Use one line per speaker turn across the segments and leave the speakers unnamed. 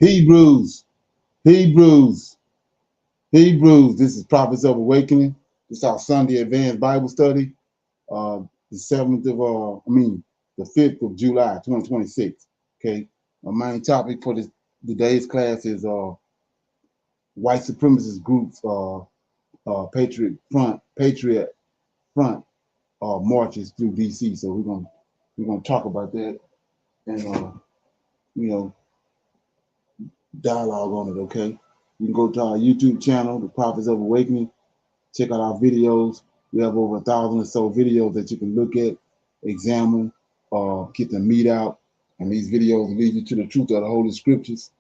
Hebrews, Hebrews, Hebrews. This is Prophets of Awakening. This is our Sunday Advanced Bible Study. The 7th of, the 5th of July, 2026. Okay. My main topic for today's class is white supremacist groups, Patriot Front marches through DC. So we're gonna talk about that and you know dialogue on it. Okay. You can go to our YouTube channel, The Prophets of Awakening. Check out our videos. We have over 1,000 or so videos that you can look at, examine, get the meat out. And these videos lead you to the truth of the Holy Scriptures.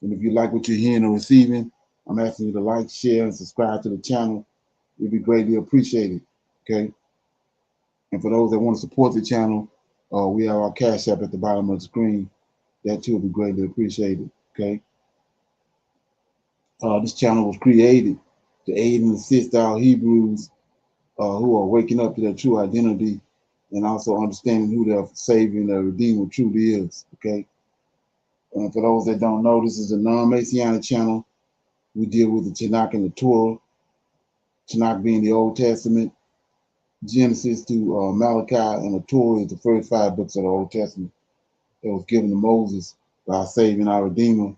And if you like what you're hearing or receiving, I'm asking you to like, share, and subscribe to the channel. It'd be greatly appreciated. Okay. And for those that want to support the channel, we have our Cash App at the bottom of the screen. That too will be greatly appreciated. Okay. This channel was created to aid and assist our Hebrews who are waking up to their true identity and also understanding who their Savior and their Redeemer truly is. Okay. And for those that don't know, this is a non-Messianic channel. We deal with the Tanakh and the Torah. Tanakh being the Old Testament, Genesis to Malachi, and the Torah is the first 5 books of the Old Testament that was given to Moses by our Savior and our Redeemer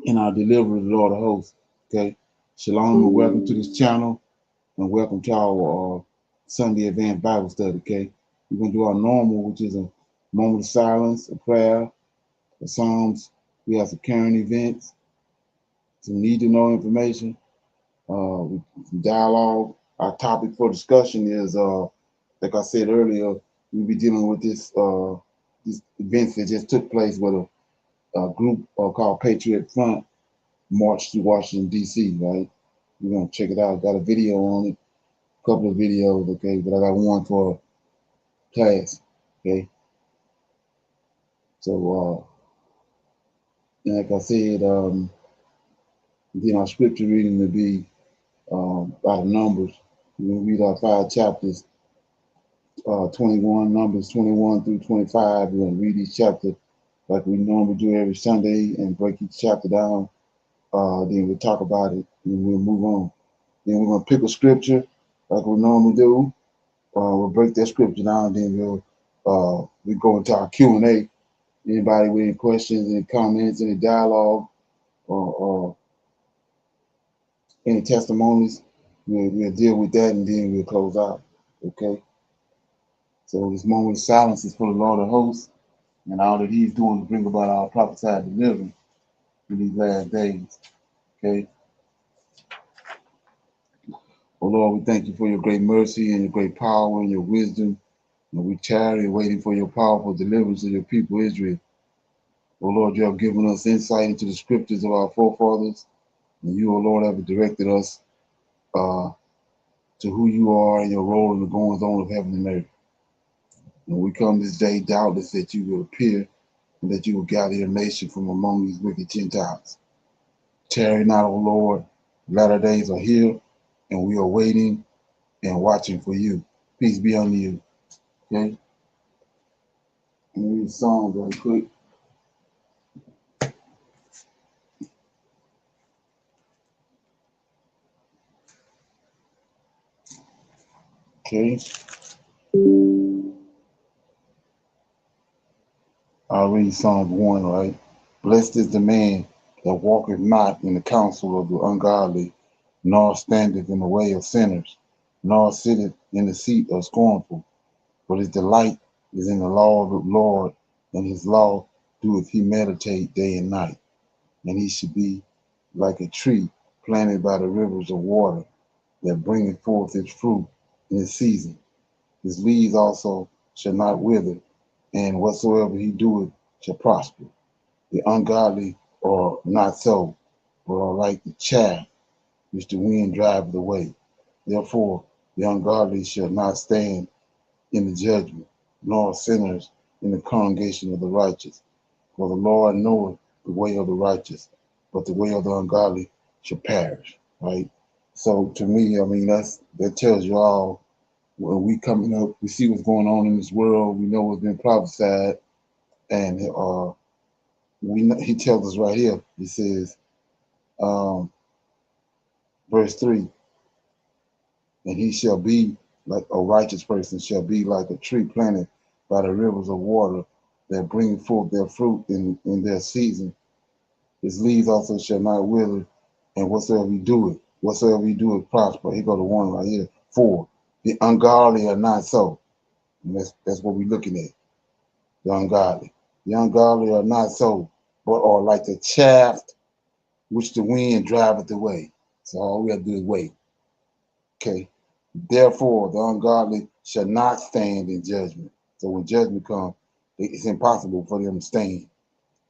and our Deliverer, the Lord of Hosts. Okay. Shalom and welcome to this channel and welcome to our Sunday Advanced Bible Study. Okay. We're going to do our normal, which is a moment of silence, a prayer, the Psalms. We have some current events, some need to know information, some dialogue. Our topic for discussion is, like I said earlier, we'll be dealing with these events that just took place with a group called Patriot Front march to Washington, D.C., right? We're going to check it out. Got a video on it, a couple of videos, okay? But I got one for class, okay? So, like I said, then our scripture reading will be out of Numbers. We're going to read our 5 chapters, 21, Numbers 21 through 25. We're going to read each chapter like we normally do every Sunday and break each chapter down. Then we'll talk about it and we'll move on. Then we're going to pick a scripture like we normally do. We'll break that scripture down. Then we go into our Q&A. Anybody with any questions, any comments, any dialogue, or any testimonies, we'll deal with that and then we'll close out. Okay? So this moment of silence is for the Lord of hosts and all that he's doing to bring about our prophesied deliverance in these last days. Okay? Oh Lord, we thank you for your great mercy and your great power and your wisdom. And we tarry waiting for your powerful deliverance of your people Israel. Oh Lord, you have given us insight into the scriptures of our forefathers. And you, oh Lord, have directed us to who you are and your role in the goings on of heaven and earth. And we come this day doubtless that you will appear and that you will gather your nation from among these wicked Gentiles. Tarry not, O Lord, latter days are here, and we are waiting and watching for you. Peace be unto you. Okay? Let me read the song very quick. Okay. I'll read Psalm 1, right? Blessed is the man that walketh not in the counsel of the ungodly, nor standeth in the way of sinners, nor sitteth in the seat of scornful. But his delight is in the law of the Lord, and his law doeth he meditate day and night. And he should be like a tree planted by the rivers of water, that bringeth forth its fruit in its season. His leaves also shall not wither, and whatsoever he doeth shall prosper. The ungodly are not so, but are like the chaff which the wind driveth away. Therefore the ungodly shall not stand in the judgment, nor sinners in the congregation of the righteous. For the Lord knoweth the way of the righteous, but the way of the ungodly shall perish. Right? So to me, I mean, that tells you all. When we coming up, we see what's going on in this world. We know what's been prophesied, and he tells us right here. He says, um, verse 3, and he shall be like a righteous person, shall be like a tree planted by the rivers of water that bring forth their fruit in their season. His leaves also shall not wither, and whatsoever he do it prosper. Here go the one right here. 4. The ungodly are not so. And that's what we're looking at. The ungodly. The ungodly are not so, but are like the chaff which the wind driveth away. So all we have to do is wait. Okay. Therefore, the ungodly shall not stand in judgment. So when judgment comes, it's impossible for them to stand.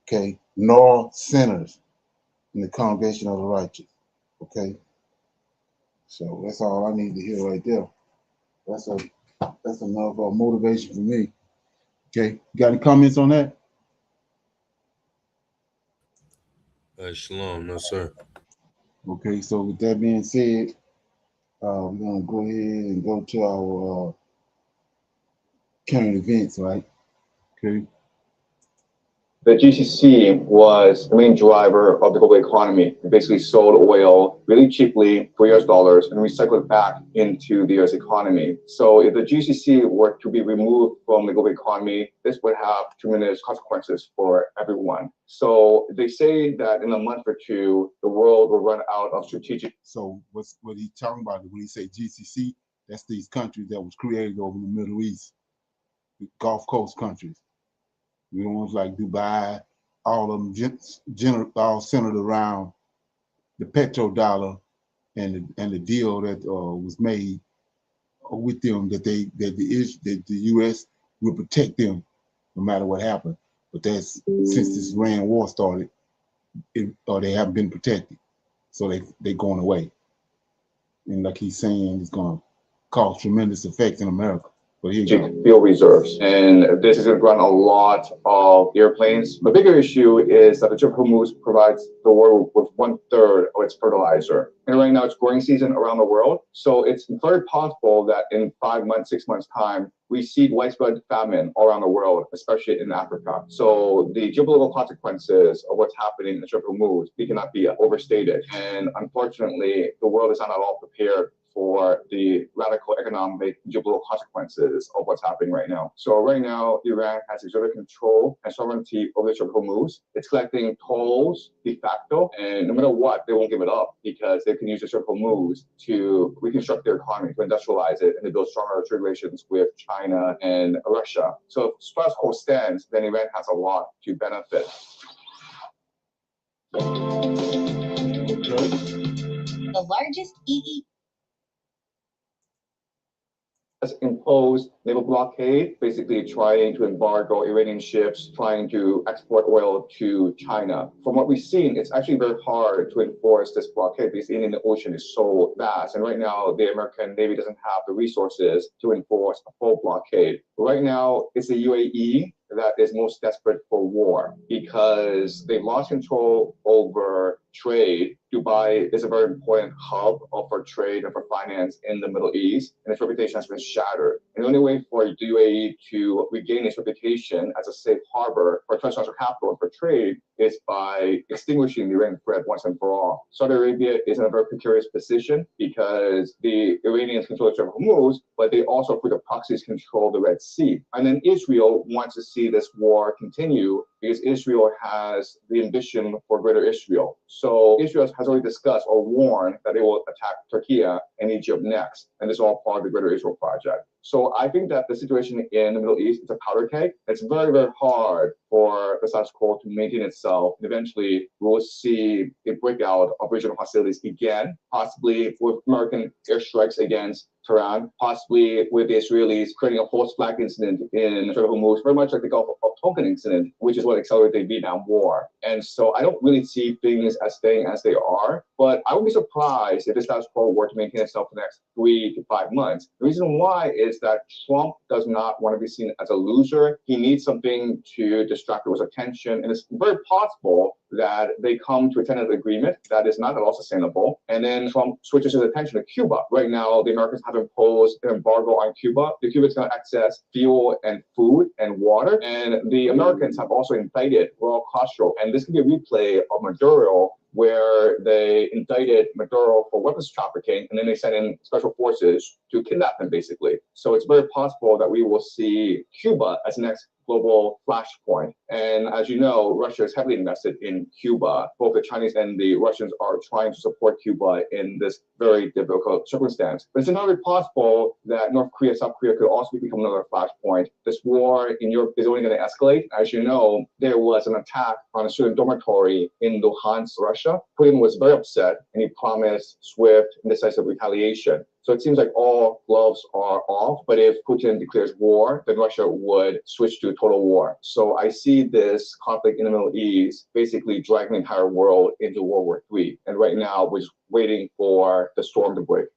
Okay. Nor sinners in the congregation of the righteous. Okay. So that's all I need to hear right there. That's a that's enough motivation for me. Okay. Got any comments on that?
Shalom, no sir.
Okay. So with that being said, we're gonna go ahead and go to our current events, right? Okay.
The GCC was the main driver of the global economy. It basically sold oil really cheaply for US dollars and recycled it back into the US economy. So if the GCC were to be removed from the global economy, this would have tremendous consequences for everyone. So they say that in a month or two, the world will run out of strategic.
So what he's talking about when he say GCC? That's these countries that was created over in the Middle East, the Gulf Coast countries. You know, ones like Dubai, all of them all centered around the petrodollar and the deal that was made with them that the U.S. will protect them no matter what happened. But that's since this Iran war started, they haven't been protected, so they going away. And like he's saying, it's going to cause tremendous effects in America. But here you go.
Fuel reserves. And this is going to run a lot of airplanes. The bigger issue is that the Strait of Hormuz provides the world with 1/3 of its fertilizer. And right now it's growing season around the world. So it's very possible that in 5 months, 6 months time, we see widespread famine all around the world, especially in Africa. So the geopolitical consequences of what's happening in the Strait of Hormuz, they cannot be overstated. And unfortunately, the world is not at all prepared for the radical economic geopolitical consequences of what's happening right now. So right now, Iran has exerted control and sovereignty over the Strait of Hormuz. It's collecting tolls de facto, and no matter what, they won't give it up because they can use the Strait of Hormuz to reconstruct their economy, to industrialize it, and to build stronger trade relations with China and Russia. So if status quo stands, then Iran has a lot to benefit.
The largest EE
has imposed naval blockade, basically trying to embargo Iranian ships, trying to export oil to China. From what we've seen, it's actually very hard to enforce this blockade because the Indian Ocean is so vast. And right now, the American Navy doesn't have the resources to enforce a full blockade. Right now, it's the UAE that is most desperate for war because they've lost control over trade. Dubai is a very important hub for trade and for finance in the Middle East, and its reputation has been shattered. And the only way for the UAE to regain its reputation as a safe harbor for transnational capital and for trade is by extinguishing the Iranian threat once and for all. Saudi Arabia is in a very precarious position because the Iranians control the Strait of Hormuz, but they also, through the proxies, control the Red Sea. And then Israel wants to see this war continue because Israel has the ambition for Greater Israel. So Israel has already discussed or warned that they will attack Turkey and Egypt next. And this is all part of the Greater Israel project. So I think that the situation in the Middle East is a powder keg. It's very, very hard for the status quo to maintain itself. Eventually, we'll see a breakout of regional hostilities again, possibly with American airstrikes against Tehran, possibly with the Israelis creating a false flag incident in the Strait of Hormuz, very much like the Gulf of Tonkin incident, which is what accelerated the Vietnam War. And so I don't really see things as staying as they are, but I would be surprised if the status quo were to maintain itself for the next 3 to 5 months. The reason why is that Trump does not want to be seen as a loser. He needs something to distract his attention, and it's very possible that they come to a tentative agreement that is not at all sustainable, and then Trump switches his attention to Cuba. Right now, the Americans have to impose an embargo on Cuba. The Cubans cannot access fuel and food and water. And the Americans have also indicted Raul Castro. And this can be a replay of Maduro, where they indicted Maduro for weapons trafficking, and then they sent in special forces to kidnap him, basically. So it's very possible that we will see Cuba as the next global flashpoint. And as you know, Russia is heavily invested in Cuba. Both the Chinese and the Russians are trying to support Cuba in this very difficult circumstance. But it's entirely possible that North Korea, South Korea could also become another flashpoint. This war in Europe is only going to escalate. As you know, there was an attack on a student dormitory in Luhansk, Russia. Putin was very upset, and he promised swift and decisive retaliation. So it seems like all gloves are off, but if Putin declares war, then Russia would switch to total war. So I see this conflict in the Middle East basically dragging the entire world into World War III. And right now, we're just waiting for the storm to break.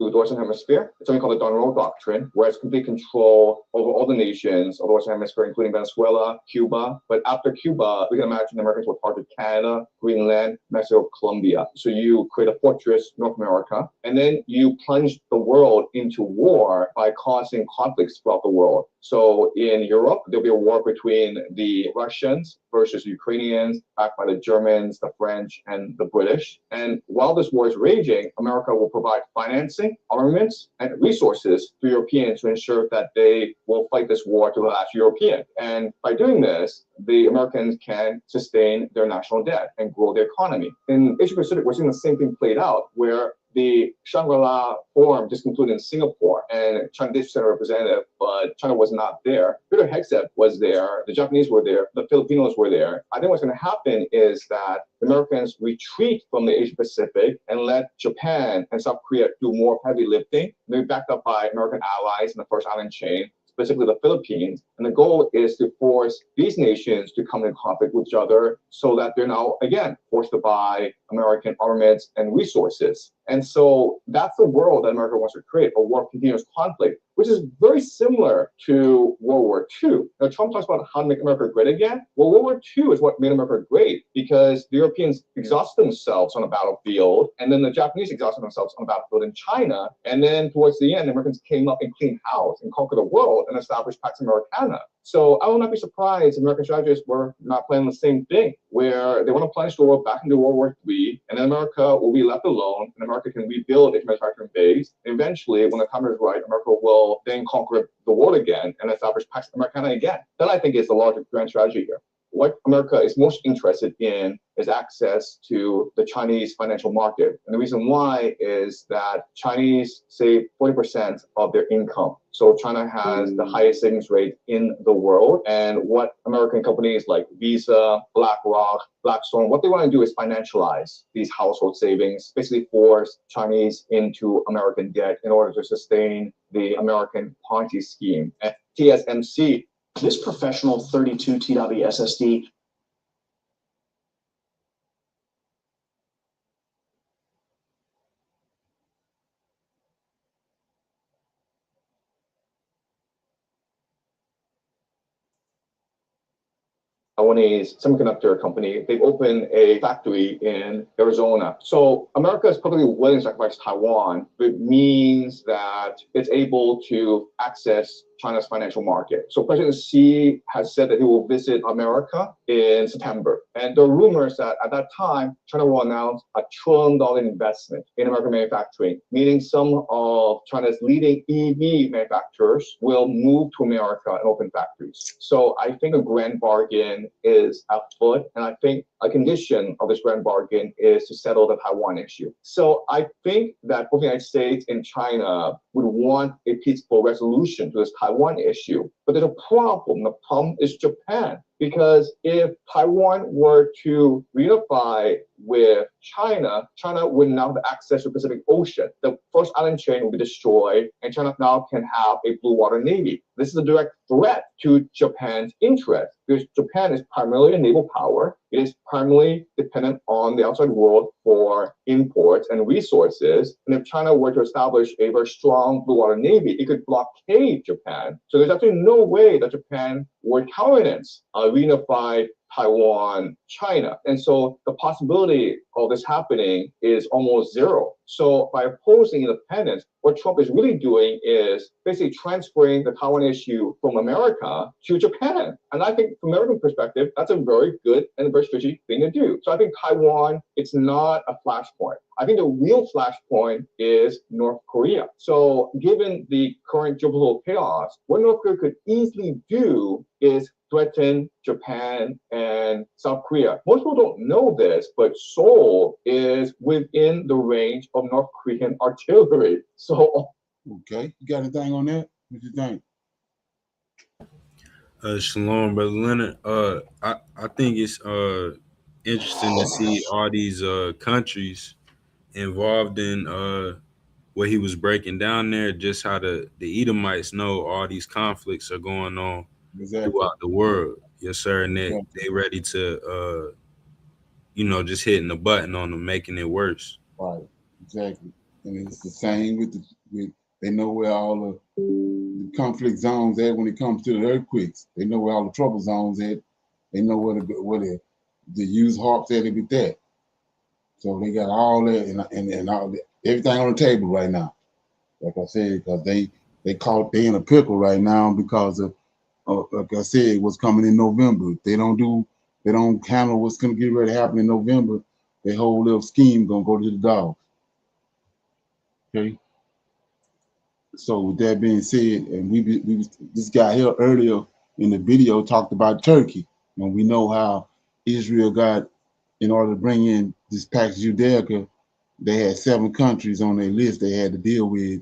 To the Western Hemisphere. It's something called the Donald Doctrine, where it's complete control over all the nations of the Western Hemisphere, including Venezuela, Cuba. But after Cuba, we can imagine the Americans will target Canada, Greenland, Mexico, Colombia. So you create a fortress, North America, and then you plunge the world into war by causing conflicts throughout the world. So in Europe, there'll be a war between the Russians versus Ukrainians, backed by the Germans, the French, and the British. And while this war is raging, America will provide financing, armaments, and resources to Europeans to ensure that they will fight this war to the last European. And by doing this, the Americans can sustain their national debt and grow their economy. In Asia Pacific, we're seeing the same thing played out, where the Shangri-La Forum just concluded in Singapore, and China did send a representative, but China was not there. Peter Hegseth was there, the Japanese were there, the Filipinos were there. I think what's going to happen is that the Americans retreat from the Asia Pacific and let Japan and South Korea do more heavy lifting. They're backed up by American allies in the first island chain, specifically the Philippines. And the goal is to force these nations to come in conflict with each other so that they're now, again, forced to buy American armaments and resources. And so that's the world that America wants to create, a war of continuous conflict, which is very similar to World War II. Now, Trump talks about how to make America great again. Well, World War II is what made America great, because the Europeans exhausted themselves on a battlefield, and then the Japanese exhausted themselves on a battlefield in China. And then towards the end, the Americans came up and cleaned house and conquered the world and established Pax Americana. So I will not be surprised if American strategists were not planning the same thing, where they want to plunge the world back into World War III, and then America will be left alone, and America can rebuild its manufacturing base. Eventually, when the time is right, America will then conquer the world again and establish Pax Americana again. That, I think, is the larger grand strategy here. What America is most interested in is access to the Chinese financial market. And the reason why is that Chinese save 40% of their income. So China has the highest savings rate in the world. And what American companies like Visa, BlackRock, Blackstone, what they want to do is financialize these household savings, basically force Chinese into American debt in order to sustain the American Ponzi scheme. And TSMC,
this professional 32 TW SSD
Taiwanese semiconductor company, they've opened a factory in Arizona. So America is perfectly willing to sacrifice Taiwan, but it means that it's able to access China's financial market. So President Xi has said that he will visit America in September. And there are rumors that at that time, China will announce a $1 trillion investment in American manufacturing, meaning some of China's leading EV manufacturers will move to America and open factories. So I think a grand bargain is afoot. And I think a condition of this grand bargain is to settle the Taiwan issue. So I think that both the United States and China would want a peaceful resolution to this Taiwan issue. But there's a problem. The problem is Japan. Because if Taiwan were to reunify with China, China would now have access to the Pacific Ocean. The first island chain will be destroyed, and China now can have a blue water navy. This is a direct threat to Japan's interest, because Japan is primarily a naval power. It is primarily dependent on the outside world for imports and resources. And if China were to establish a very strong blue water navy, it could blockade Japan. So there's actually no way that Japan would countenance a reunified Taiwan, China. And so the possibility of this happening is almost zero. So by opposing independence, what Trump is really doing is basically transferring the Taiwan issue from America to Japan. And I think from American perspective, that's a very good and a very strategic thing to do. So I think Taiwan, it's not a flashpoint. I think the real flashpoint is North Korea. So given the current geopolitical chaos, what North Korea could easily do is threaten Japan and South Korea. Most people don't know this, but Seoul is within the range of North Korean artillery. So,
Okay, you got anything on that? What you think?
Shalom, brother Leonard. I think it's interesting to see all these countries involved in what he was breaking down there, just how the Edomites know all these conflicts are going on
Exactly.
throughout the world. Yes, sir. And
Yeah.
they ready to just hitting the button on them, making it worse.
Right. Exactly. And it's the same with they know where all the conflict zones at when it comes to the earthquakes. They know where all the trouble zones at. They know where the use harps at with that. So they got all that and all that, everything on the table right now. Like I said, because they in a pickle right now because of like I said, what's coming in November. If they don't handle what's gonna get ready to happen in November, their whole little scheme gonna go to the dogs. Okay. So with that being said, and we this guy here earlier in the video talked about Turkey, and we know how Israel got, in order to bring in this Pax Judaica, they had 7 countries on their list they had to deal with.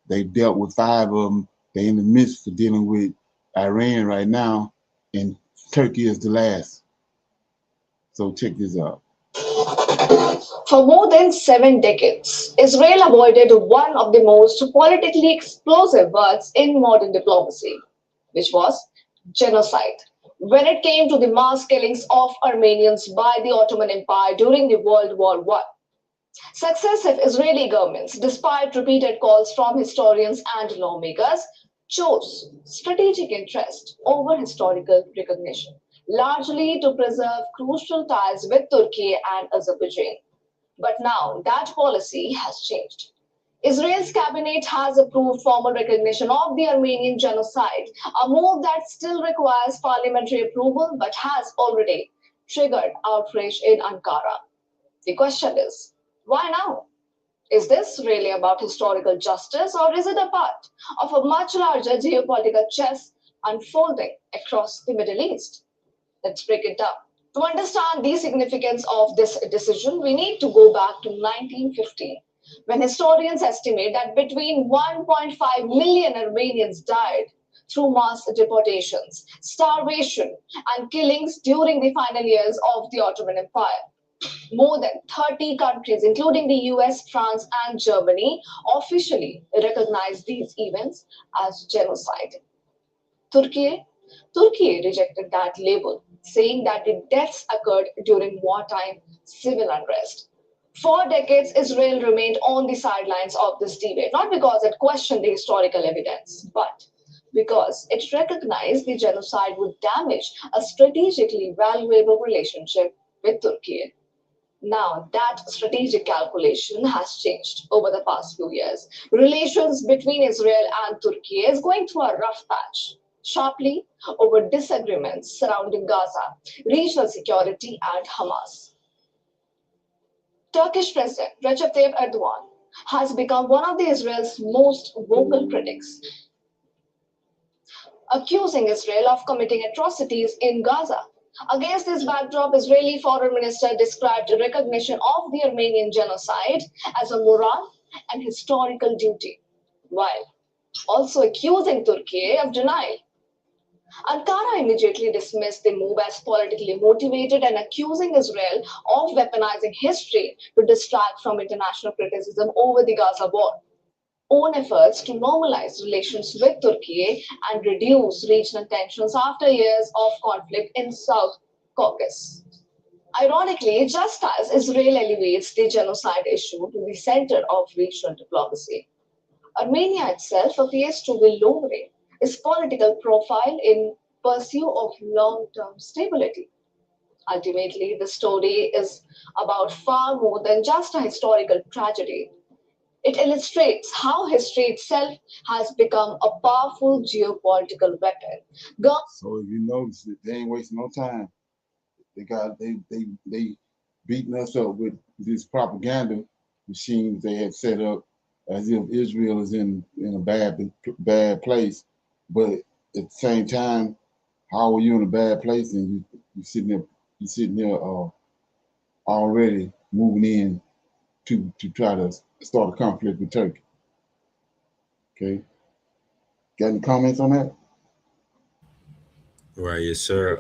They dealt with 5 of them. They in the midst of dealing with Iran right now, and Turkey is the last. So check this out.
For more than 7 decades, Israel avoided one of the most politically explosive words in modern diplomacy, which was genocide. When it came to the mass killings of Armenians by the Ottoman Empire during the World War I, successive Israeli governments, despite repeated calls from historians and lawmakers, chose strategic interest over historical recognition, largely to preserve crucial ties with Turkey and Azerbaijan. But now that policy has changed. Israel's cabinet has approved formal recognition of the Armenian genocide, a move that still requires parliamentary approval but has already triggered outrage in Ankara. The question is, why now? Is this really about historical justice, or is it a part of a much larger geopolitical chess unfolding across the Middle East? Let's break it down. To understand the significance of this decision, we need to go back to 1915, when historians estimate that between 1.5 million Armenians died through mass deportations, starvation, and killings during the final years of the Ottoman Empire. More than 30 countries, including the US, France, and Germany, officially recognized these events as genocide. Turkey, Turkey rejected that label, saying that the deaths occurred during wartime civil unrest. For decades, Israel remained on the sidelines of this debate, not because it questioned the historical evidence, but because it recognized the genocide would damage a strategically valuable relationship with Turkey. Now, that strategic calculation has changed over the past few years. Relations between Israel and Turkey is going through a rough patch, sharply over disagreements surrounding Gaza, regional security, and Hamas. Turkish President Recep Tayyip Erdogan has become one of the Israel's most vocal critics, accusing Israel of committing atrocities in Gaza. Against this backdrop, Israeli Foreign Minister described recognition of the Armenian genocide as a moral and historical duty, while also accusing Turkey of denial. Ankara immediately dismissed the move as politically motivated and accusing Israel of weaponizing history to distract from international criticism over the Gaza war. Own efforts to normalize relations with Turkey and reduce regional tensions after years of conflict in South Caucasus. Ironically, just as Israel elevates the genocide issue to the center of regional diplomacy, Armenia itself appears to be lowering its political profile in pursuit of long-term stability. Ultimately, the story is about far more than just a historical tragedy. It illustrates how history itself has become a powerful geopolitical weapon.
So if you notice it, they ain't wasting no time. They beating us up with this propaganda machines they had set up as if Israel is in a bad place. But at the same time, how are you in a bad place and you sitting there already moving in to try to start a conflict with Turkey. Okay. Got any comments on that?
Right, yes, sir.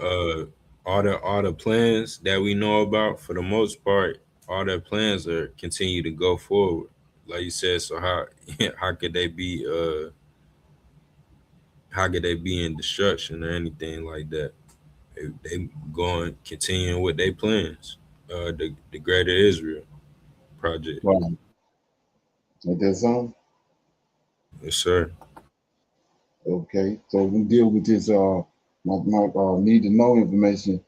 All the plans that we know about, for the most part, all their plans are continue to go forward. Like you said, so how how could they be how could they be in destruction or anything like that? They going continuing with their plans. The Greater Israel project.
Right. Like that song?
Yes, sir.
Okay. So we deal with this my need to know information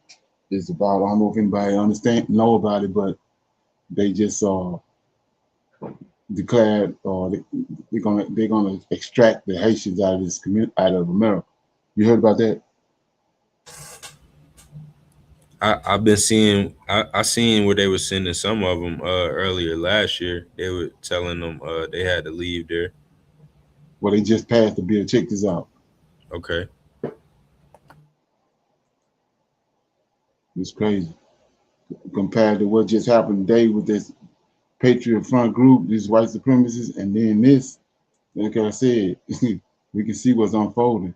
is about, I don't know if anybody know about it, but they just declared they're gonna extract the Haitians out of this community, out of America. You heard about that?
I've been seeing I seen where they were sending some of them earlier last year. They were telling them they had to leave there.
Well, they just passed the bill. Check this out.
Okay.
It's crazy compared to what just happened today with this Patriot Front group, these white supremacists, and then this. Like I said, we can see what's unfolding.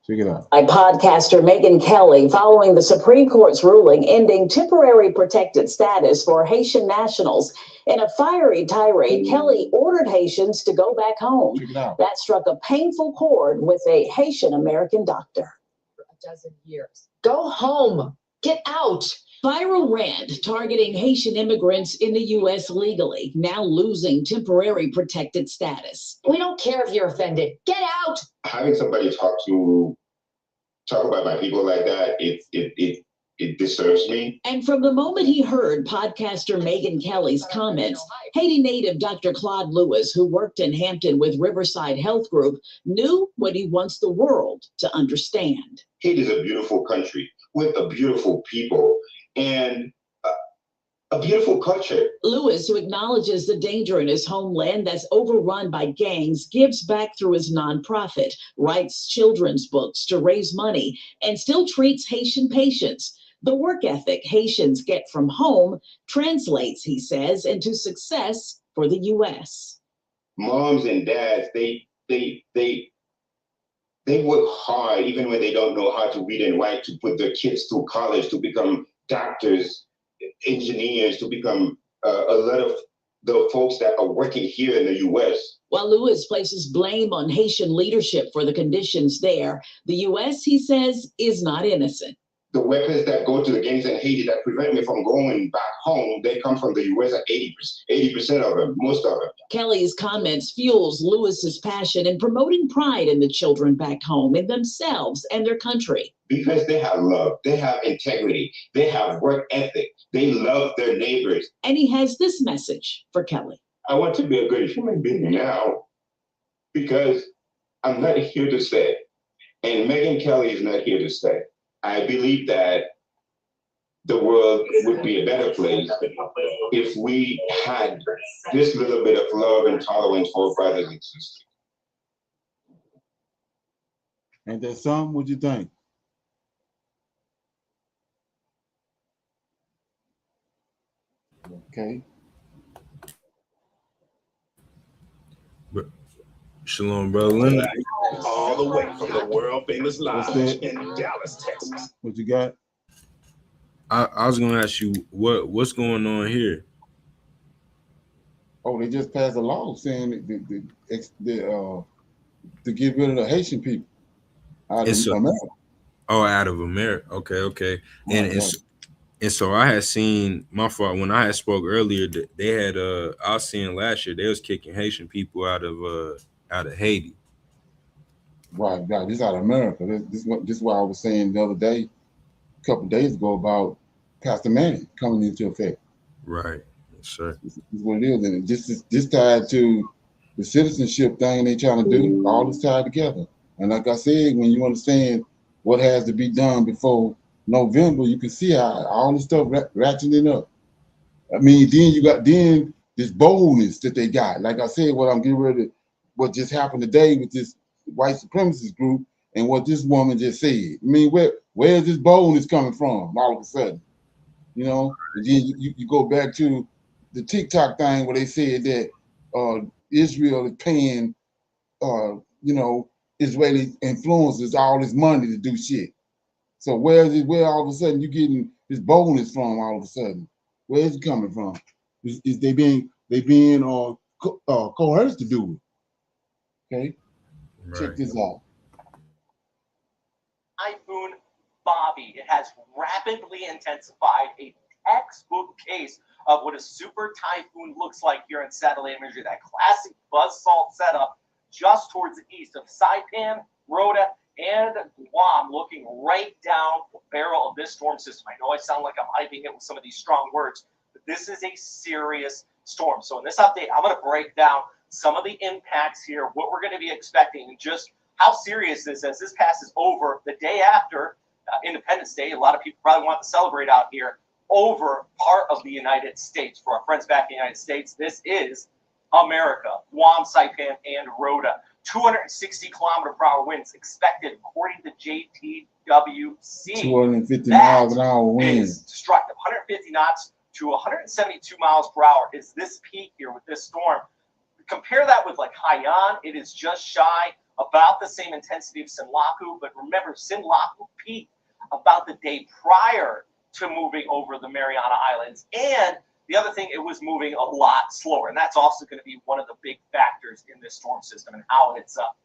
Check it out.
By podcaster Megyn Kelly following the Supreme Court's ruling ending temporary protected status for Haitian nationals. In a fiery tirade, Kelly ordered Haitians to go back home. That struck a painful chord with a Haitian American doctor. For a dozen years. Go home. Get out. Viral rant targeting Haitian immigrants in the U.S. legally, now losing temporary protected status. We don't care if you're offended. Get out.
Having somebody talk about my people like that, it disturbs me.
And from the moment he heard podcaster Megyn Kelly's comments, Haiti native Dr. Claude Lewis, who worked in Hampton with Riverside Health Group, knew what he wants the world to understand.
Haiti is a beautiful country with a beautiful people and a beautiful culture.
Lewis, who acknowledges the danger in his homeland that's overrun by gangs, gives back through his nonprofit, writes children's books to raise money, and still treats Haitian patients. The work ethic Haitians get from home translates, he says, into success for the U.S.
Moms and dads, they work hard even when they don't know how to read and write to put their kids through college to become doctors, engineers, to become a lot of the folks that are working here in the U.S.
While Lewis places blame on Haitian leadership for the conditions there, the U.S., he says, is not innocent.
The weapons that go to the gangs in Haiti that prevent me from going back home, they come from the U.S. at 80% of them, most of them.
Kelly's comments fuels Lewis's passion in promoting pride in the children back home, in themselves and their country.
Because they have love, they have integrity, they have work ethic, they love their neighbors.
And he has this message for Kelly.
I want to be a good human being now because I'm not here to stay. And Megyn Kelly is not here to stay. I believe that the world would be a better place if we had this little bit of love and tolerance for our brothers and sisters.
Ain't that something? What you think? Okay.
Shalom, brother Leonard.
All the way from the world famous lodge in Dallas, Texas.
What you got?
I was gonna ask you what's going on here.
Oh, they just passed a law saying to get rid of the Haitian people out of America.
Oh, out of America. Okay. And so I had seen, my fault, when I had spoke earlier, they had I was seeing last year they was kicking Haitian people out of Haiti.
Right. This out of America. This is why I was saying the other day, a couple of days ago, about Pastor Manning coming into effect.
Right. Yes, sir.
This is what it is. And this tied to the citizenship thing they trying to do. All is tied together. And like I said, when you understand what has to be done before November, you can see how all this stuff ratcheting up. I mean, then you got this boldness that they got. Like I said, what just happened today with this white supremacist group and what this woman just said. I mean, where is this boldness coming from all of a sudden? You know, and then you go back to the TikTok thing where they said that Israel is paying, Israeli influencers all this money to do shit. So where all of a sudden you getting this boldness from all of a sudden? Where is it coming from? Is they being coerced to do it? Okay,
Right.
Check this out.
Typhoon Bobby. It has rapidly intensified, a textbook case of what a super typhoon looks like here in satellite imagery. That classic buzzsaw setup just towards the east of Saipan, Rota, and Guam, looking right down the barrel of this storm system. I know I sound like I'm hyping it with some of these strong words, but this is a serious storm. So in this update, I'm going to break down some of the impacts here, what we're going to be expecting, and just how serious this is. This passes over the day after Independence Day. A lot of people probably want to celebrate out here over part of the United States. For our friends back in the United States, this is America, Guam, Saipan, and Rota. 260 km/h winds expected according to JTWC.
250 miles an hour winds.
Is destructive. 150 knots to 172 miles per hour is this peak here with this storm. Compare that with like Haiyan, it is just shy, about the same intensity of Sinlaku, but remember, Sinlaku peaked about the day prior to moving over the Mariana Islands, and the other thing, it was moving a lot slower, and that's also going to be one of the big factors in this storm system and how it's up.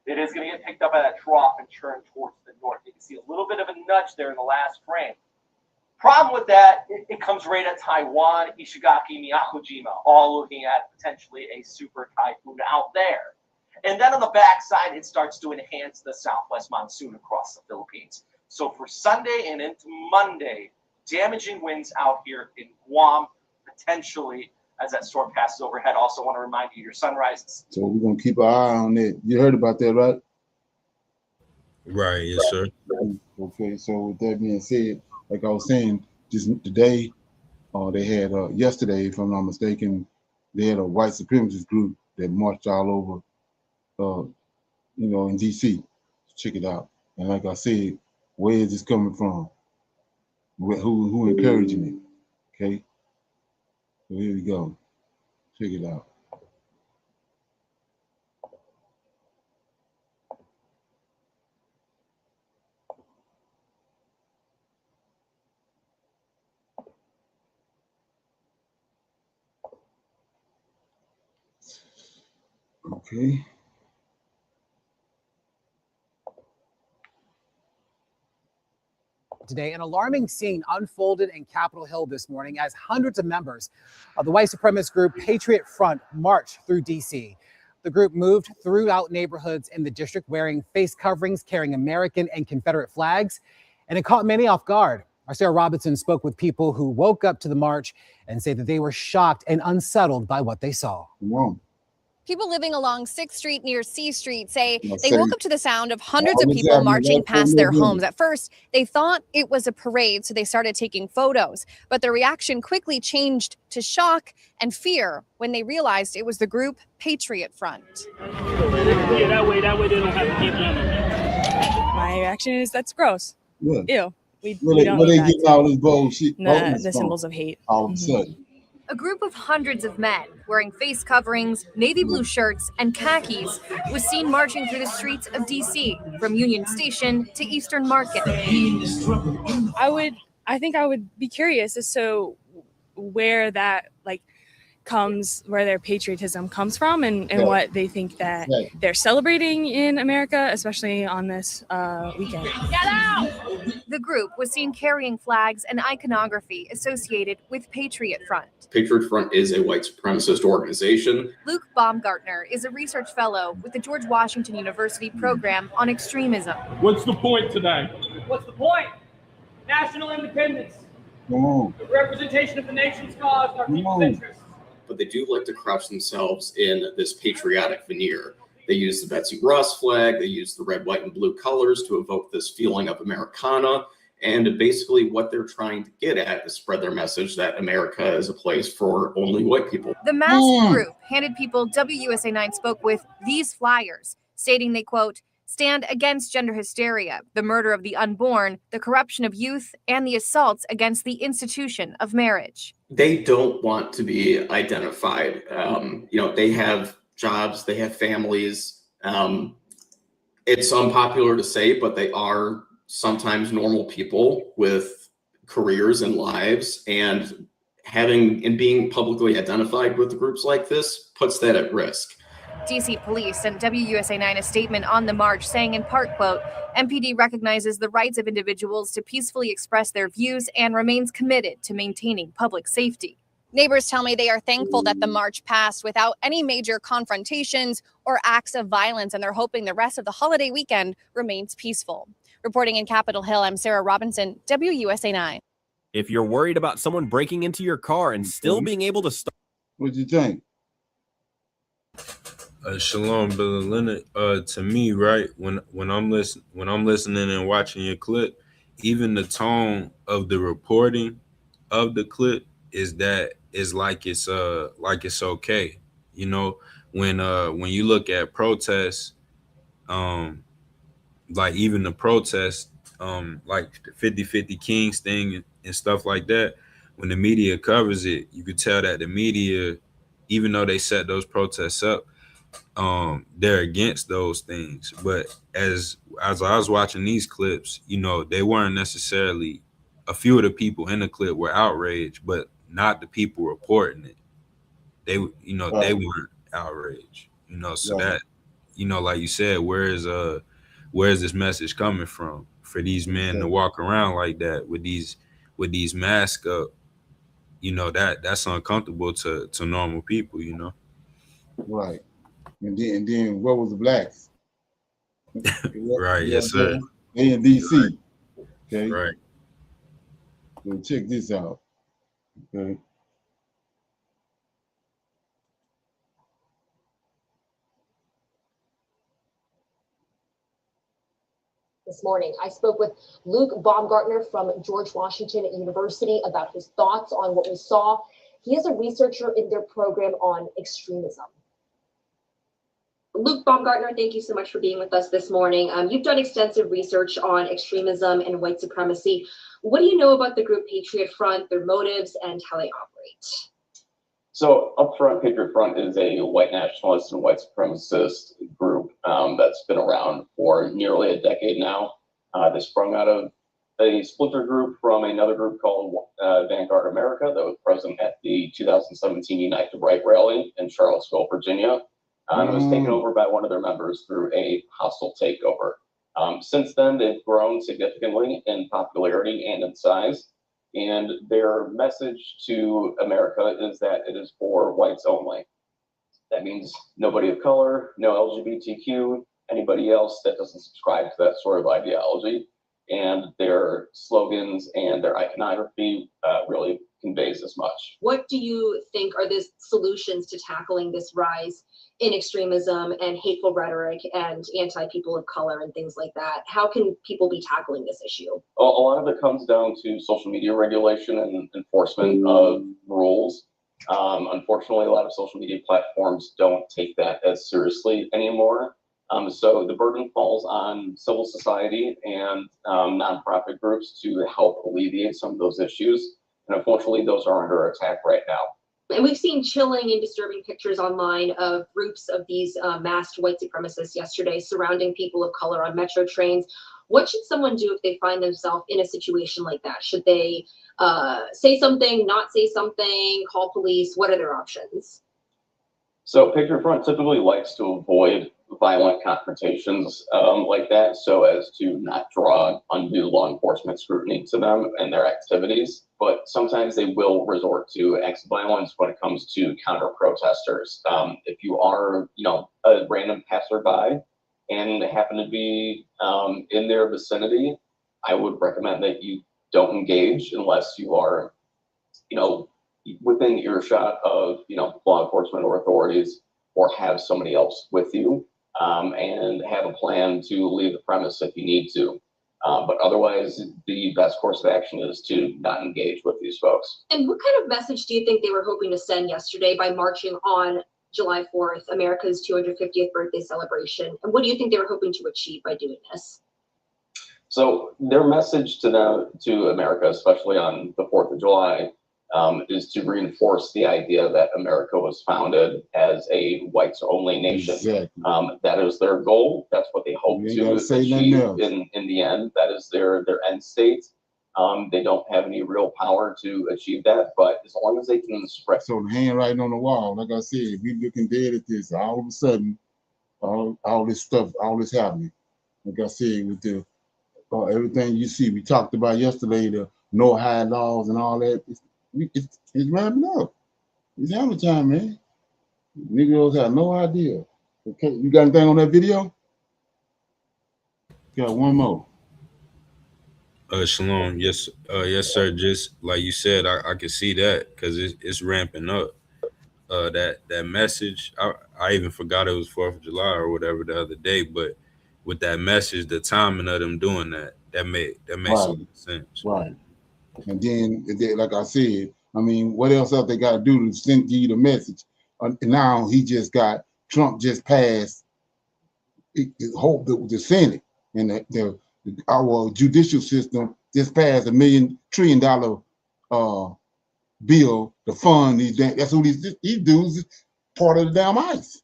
It is going to get picked up by that trough and turn towards the north. You can see a little bit of a nudge there in the last frame. Problem with that, it comes right at Taiwan, Ishigaki, Miyakojima, all looking at potentially a super typhoon out there. And then on the backside, it starts to enhance the southwest monsoon across the Philippines. So for Sunday and into Monday, damaging winds out here in Guam, potentially as that storm passes overhead. Also want to remind you your sunrises.
So we're going to keep our eye on it. You heard about that, right?
Right, yes, sir.
Okay, so with that being said, like I was saying, just today, they had, yesterday, if I'm not mistaken, they had a white supremacist group that marched all over, in D.C. Check it out. And like I said, where is this coming from? Who encouraging it? Okay, so here we go. Check it out. Okay.
Today, an alarming scene unfolded in Capitol Hill this morning as hundreds of members of the white supremacist group Patriot Front marched through D.C. The group moved throughout neighborhoods in the district wearing face coverings, carrying American and Confederate flags, and it caught many off guard. Our Sarah Robinson spoke with people who woke up to the march and say that they were shocked and unsettled by what they saw.
People living along 6th Street near C Street say they woke up to the sound of hundreds of people marching past their homes. At first, they thought it was a parade, so they started taking photos. But their reaction quickly changed to shock and fear when they realized it was the group Patriot Front.
Yeah, that way they don't have to keep them. My reaction is that's gross.
Yeah.
Ew. We
don't need that. Getting all this bullshit.
The symbols of hate.
All of a sudden.
A group of hundreds of men wearing face coverings, navy blue shirts, and khakis was seen marching through the streets of D.C. from Union Station to Eastern Market.
I think I would be curious as to where that where their patriotism comes from and what they think that they're celebrating in America, especially on this weekend.
Get out! The group was seen carrying flags and iconography associated with Patriot Front.
Patriot Front is a white supremacist organization.
Luke Baumgartner is a research fellow with the George Washington University program on extremism.
What's the point today?
What's the point? National independence.
Come on.
The representation of the nation's cause and our people's interests.
But they do like to crouch themselves in this patriotic veneer. They use the Betsy Ross flag, they use the red, white, and blue colors to evoke this feeling of Americana. And basically what they're trying to get at is spread their message that America is a place for only white people.
The masked group handed people WUSA 9 spoke with these flyers, stating they, quote, stand against gender hysteria, the murder of the unborn, the corruption of youth, and the assaults against the institution of marriage.
They don't want to be identified. They have jobs, they have families. It's unpopular to say, but they are sometimes normal people with careers and lives, and being publicly identified with groups like this puts that at risk.
DC police sent WUSA 9 a statement on the march saying in part, quote, MPD recognizes the rights of individuals to peacefully express their views and remains committed to maintaining public safety. Neighbors tell me they are thankful that the march passed without any major confrontations or acts of violence, and they're hoping the rest of the holiday weekend remains peaceful. Reporting in Capitol Hill, I'm Sarah Robinson, WUSA 9.
If you're worried about someone breaking into your car and still being able to start,
what do you think?
Shalom, Brother Leonard. To me, right, when I'm listening and watching your clip, even the tone of the reporting of the clip is like it's okay. You know, when you look at protests, like even the protests, like the 50-50 Kings thing and stuff like that, when the media covers it, you could tell that the media, even though they set those protests up, they're against those things. But as I was watching these clips, they weren't necessarily, a few of the people in the clip were outraged, but not the people reporting it. They weren't outraged, so that, like you said, where is this message coming from for these men to walk around like that with these masks up? That's uncomfortable to normal people,
Right. And then what was the blacks?
Right, yes, sir.
They in DC. Okay.
Right.
So check this out. Okay.
This morning, I spoke with Luke Baumgartner from George Washington University about his thoughts on what we saw. He is a researcher in their program on extremism.
Luke Baumgartner, thank you so much for being with us this morning. You've done extensive research on extremism and white supremacy. What do you know about the group Patriot Front, their motives, and how they operate?
So up front, Patriot Front is a white nationalist and white supremacist group that's been around for nearly a decade now. They sprung out of a splinter group from another group called Vanguard America that was present at the 2017 Unite the Right rally in Charlottesville, Virginia. And it was taken over by one of their members through a hostile takeover. Since then, they've grown significantly in popularity and in size. And their message to America is that it is for whites only. That means nobody of color, no LGBTQ, anybody else that doesn't subscribe to that sort of ideology. And their slogans and their iconography really conveys as much.
What do you think are the solutions to tackling this rise in extremism and hateful rhetoric and anti-people of color and things like that? How can people be tackling this issue?
A lot of it comes down to social media regulation and enforcement of rules. Unfortunately, a lot of social media platforms don't take that as seriously anymore. So the burden falls on civil society and nonprofit groups to help alleviate some of those issues. And unfortunately, those are under attack right now.
And we've seen chilling and disturbing pictures online of groups of these masked white supremacists yesterday surrounding people of color on metro trains. What should someone do if they find themselves in a situation like that? Should they say something, not say something, call police? What are their options?
So Patriot Front typically likes to avoid violent confrontations like that so as to not draw undue law enforcement scrutiny to them and their activities. But sometimes they will resort to acts of violence when it comes to counter protesters. If you are, a random passerby and happen to be in their vicinity, I would recommend that you don't engage unless you are, within earshot of, law enforcement or authorities, or have somebody else with you, and have a plan to leave the premise if you need to. But otherwise, the best course of action is to not engage with these folks.
And what kind of message do you think they were hoping to send yesterday by marching on July 4th, America's 250th birthday celebration? And what do you think they were hoping to achieve by doing this?
So their message to America, especially on the 4th of July, is to reinforce the idea that America was founded as a whites-only nation.
Exactly.
That is their goal. That's what they hope to achieve in the end. That is their end state. They don't have any real power to achieve that, but as long as they can spread.
So the handwriting on the wall, like I said, if we looking dead at this, all of a sudden, all this stuff, all this happening. Like I said, with the everything you see, we talked about yesterday, the no high laws and all that. It's ramping up. It's hammer time, man. Negroes have no idea. Okay, you got anything on that video? Got one more.
Shalom. Yes, yes, sir. Just like you said, I can see that because it's ramping up. That message, I even forgot it was 4th of July or whatever the other day, but with that message, the timing of them doing that makes a lot of sense.
Right. And then, like I said, I mean, what else they got to do to send you the message? Now Trump just passed the Senate and our judicial system just passed $1 trillion bill to fund these. That's who these dudes is part of the damn ICE.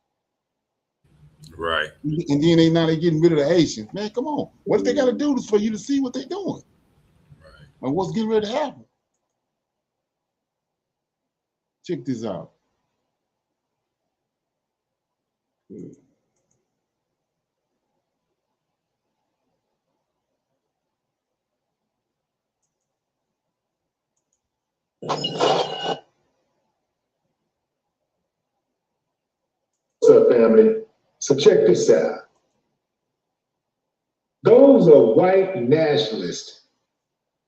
Right.
And then they getting rid of the Haitians. Man, come on. What they got to do for you to see what they're doing? Right. And what's getting ready to happen? Check this out.
What's up, family? So check this out. Those are white nationalist,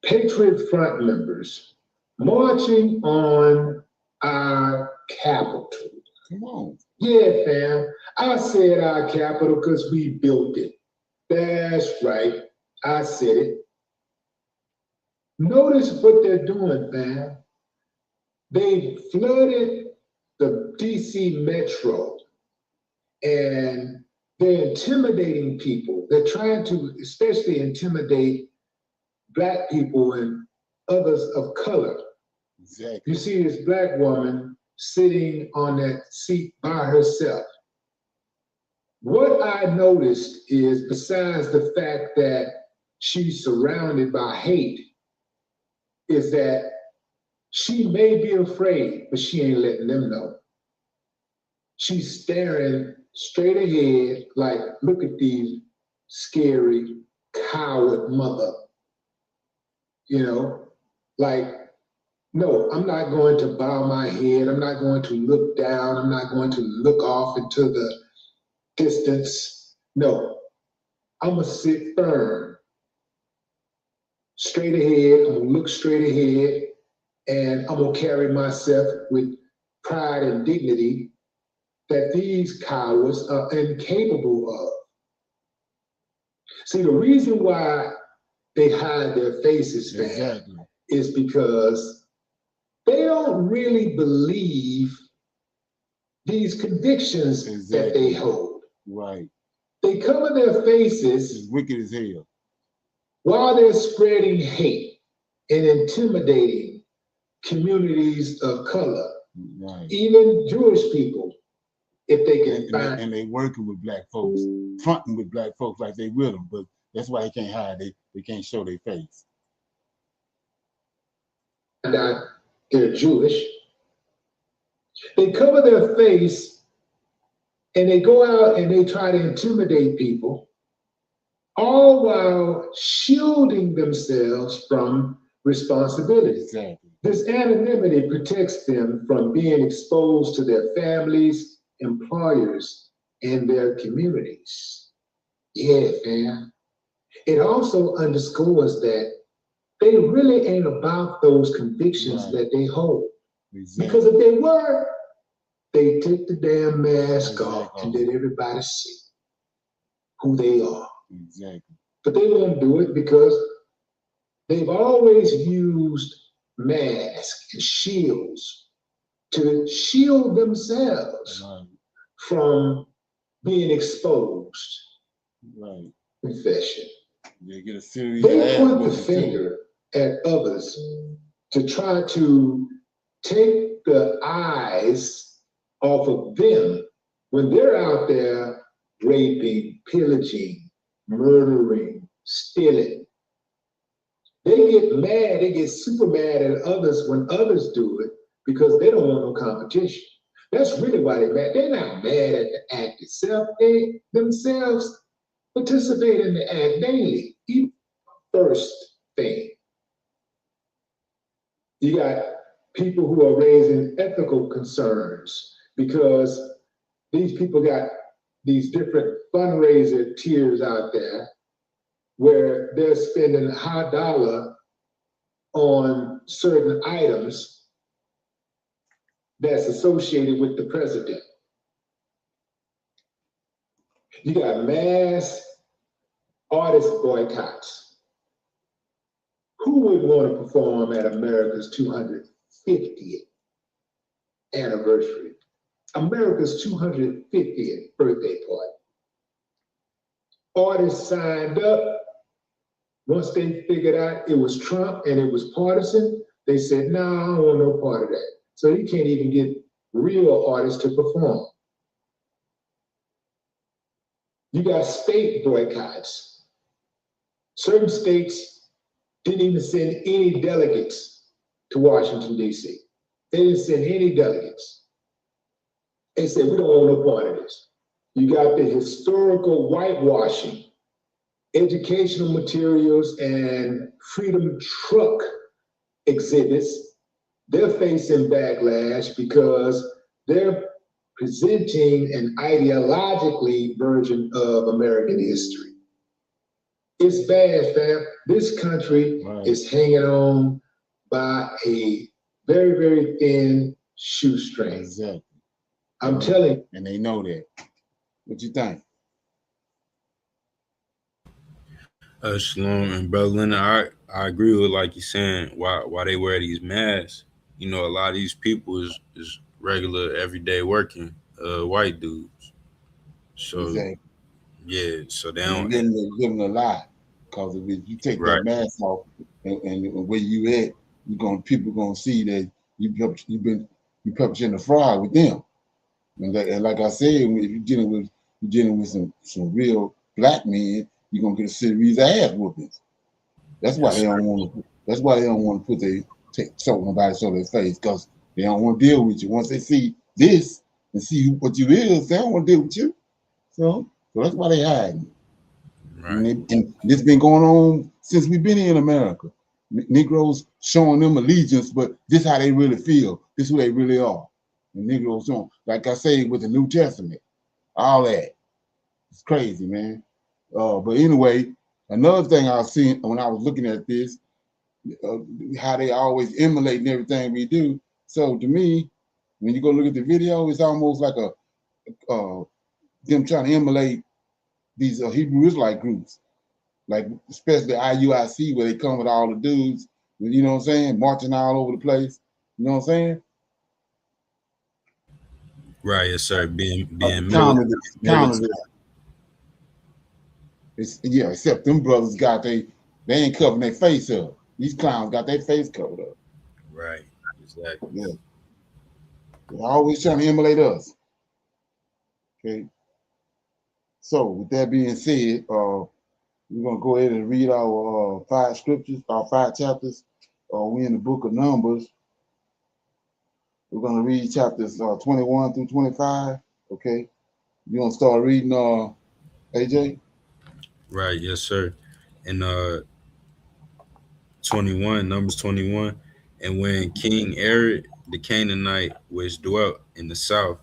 Patriot Front members marching on our Capitol.
Come on.
Yeah, fam. I said our Capitol because we built it. That's right. I said it. Notice what they're doing, fam. They flooded the DC Metro and they're intimidating people. They're trying to especially intimidate Black people and others of color.
Exactly.
You see this Black woman sitting on that seat by herself. What I noticed is, besides the fact that she's surrounded by hate, is that she may be afraid, but she ain't letting them know. She's staring straight ahead, like, look at these scary, coward mother. Like, no, I'm not going to bow my head. I'm not going to look down. I'm not going to look off into the distance. No, I'm going to sit firm, straight ahead. I'm going to look straight ahead, and I'm going to carry myself with pride and dignity that these cowards are incapable of. See, the reason why they hide their faces, fam, is because they don't really believe these convictions that they hold.
Right.
They cover their faces.
It's wicked as hell.
While they're spreading hate and intimidating communities of color,
right.
Even Jewish people, if they can find.
And they working with Black folks, fronting with Black folks like they with them, but that's why they can't hide. They can't show their face.
And they're Jewish. They cover their face and they go out and they try to intimidate people, all while shielding themselves from responsibility.
Exactly.
This anonymity protects them from being exposed to their families, employers, and their communities. Yeah, fam. It also underscores that they really ain't about those convictions that they hold. Because if they were, they take the damn mask off and let everybody see who they are.
Exactly.
But they won't do it because they've always used masks and shields to shield themselves from being exposed.
Right.
Confession.
They get a serious
They point the finger at others to try to take the eyes off of them when they're out there raping, pillaging, murdering, stealing. They get mad, they get super mad at others when others do it because they don't want no competition. That's really why they're mad. They're not mad at the act itself. They themselves participate in the act daily. First thing. You got people who are raising ethical concerns because these people got these different fundraiser tiers out there where they're spending high dollar on certain items that's associated with the president. You got mass artist boycotts. Who would want to perform at America's 250th anniversary? America's 250th birthday party. Artists signed up. Once they figured out it was Trump and it was partisan, they said, no, I don't want no part of that. So you can't even get real artists to perform. You got state boycotts. Certain states didn't even send any delegates to Washington, D.C. They didn't send any delegates. They said, we don't want no part of this. You got the historical whitewashing, educational materials, and freedom truck exhibits. They're facing backlash because they're presenting an ideologically version of American history. It's bad, fam. This country is hanging on by a very, very thin shoestring.
Exactly.
I'm telling you.
And they know that. What you think?
Shalom and brother Leonard, I agree with like you're saying why they wear these masks. You know, a lot of these people is regular everyday working white dudes. So
Exactly.
yeah, so they
And
don't
living a lie. Because if you take that mask off and where you at, people gonna see that you perpetrating a fraud with them. And like I said, if you're dealing with some real black men, you're gonna get a serious ass whoopings. That's why they don't want to. That's why they don't want to nobody show their face, because they don't want to deal with you. Once they see this and see what you is, they don't want to deal with you. So that's why they hiding.
Right.
And this been going on since we've been here in America. Negroes showing them allegiance, but this how they really feel. This who they really are. And Negroes showing, like I say, with the New Testament, all that. It's crazy, man. But anyway, another thing I was seeing when I was looking at this, how they always emulating everything we do. So to me, when you go look at the video, it's almost like them trying to emulate these Hebrew Israelite groups, like especially IUIC, where they come with all the dudes, you know what I'm saying, marching all over the place. You know what I'm saying?
Right, yes, sir. Being
counter this. Yeah, except them brothers they ain't covering their face up. These clowns got their face covered up.
Right, exactly.
Yeah. They're always trying to emulate us. Okay. So with that being said, we're gonna go ahead and read our 5 scriptures, our 5 chapters. We're in the book of Numbers. We're gonna read chapters 21 through 25. Okay. You gonna start reading, AJ?
Right, yes, sir. And Numbers 21. And when King Herod the Canaanite, which dwelt in the south,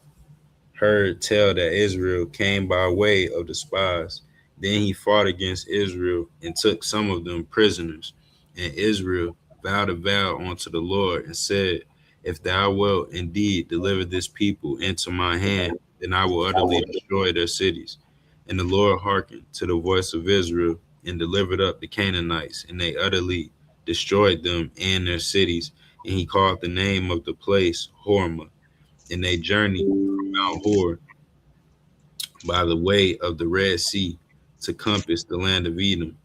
heard tell that Israel came by way of the spies, then he fought against Israel and took some of them prisoners, And Israel vowed a vow unto the Lord and said, if thou wilt indeed deliver this people into my hand, then I will utterly destroy their cities. And the Lord hearkened to the voice of Israel and delivered up the Canaanites, and they utterly destroyed them and their cities. And he called the name of the place Hormah. And they journeyed from Mount Hor by the way of the Red Sea to compass the land of Edom.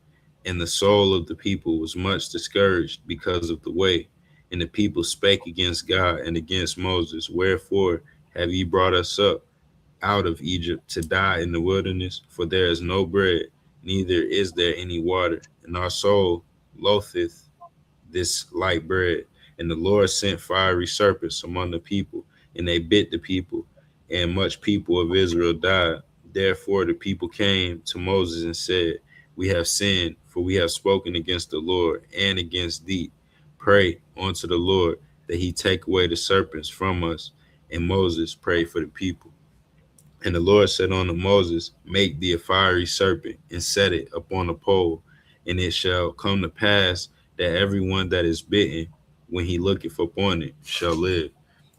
And the soul of the people was much discouraged because of the way. And the people spake against God and against Moses, wherefore have ye brought us up out of Egypt to die in the wilderness? For there is no bread, neither is there any water, and our soul loatheth this light bread. And the Lord sent fiery serpents among the people, and they bit the people, and much people of Israel died. Therefore the people came to Moses and said, we have sinned, for we have spoken against the Lord and against thee. Pray unto the Lord that he take away the serpents from us. And Moses prayed for the people. And the Lord said unto Moses, make thee a fiery serpent, and set it upon a pole. And it shall come to pass that everyone that is bitten, when he looketh upon it, shall live.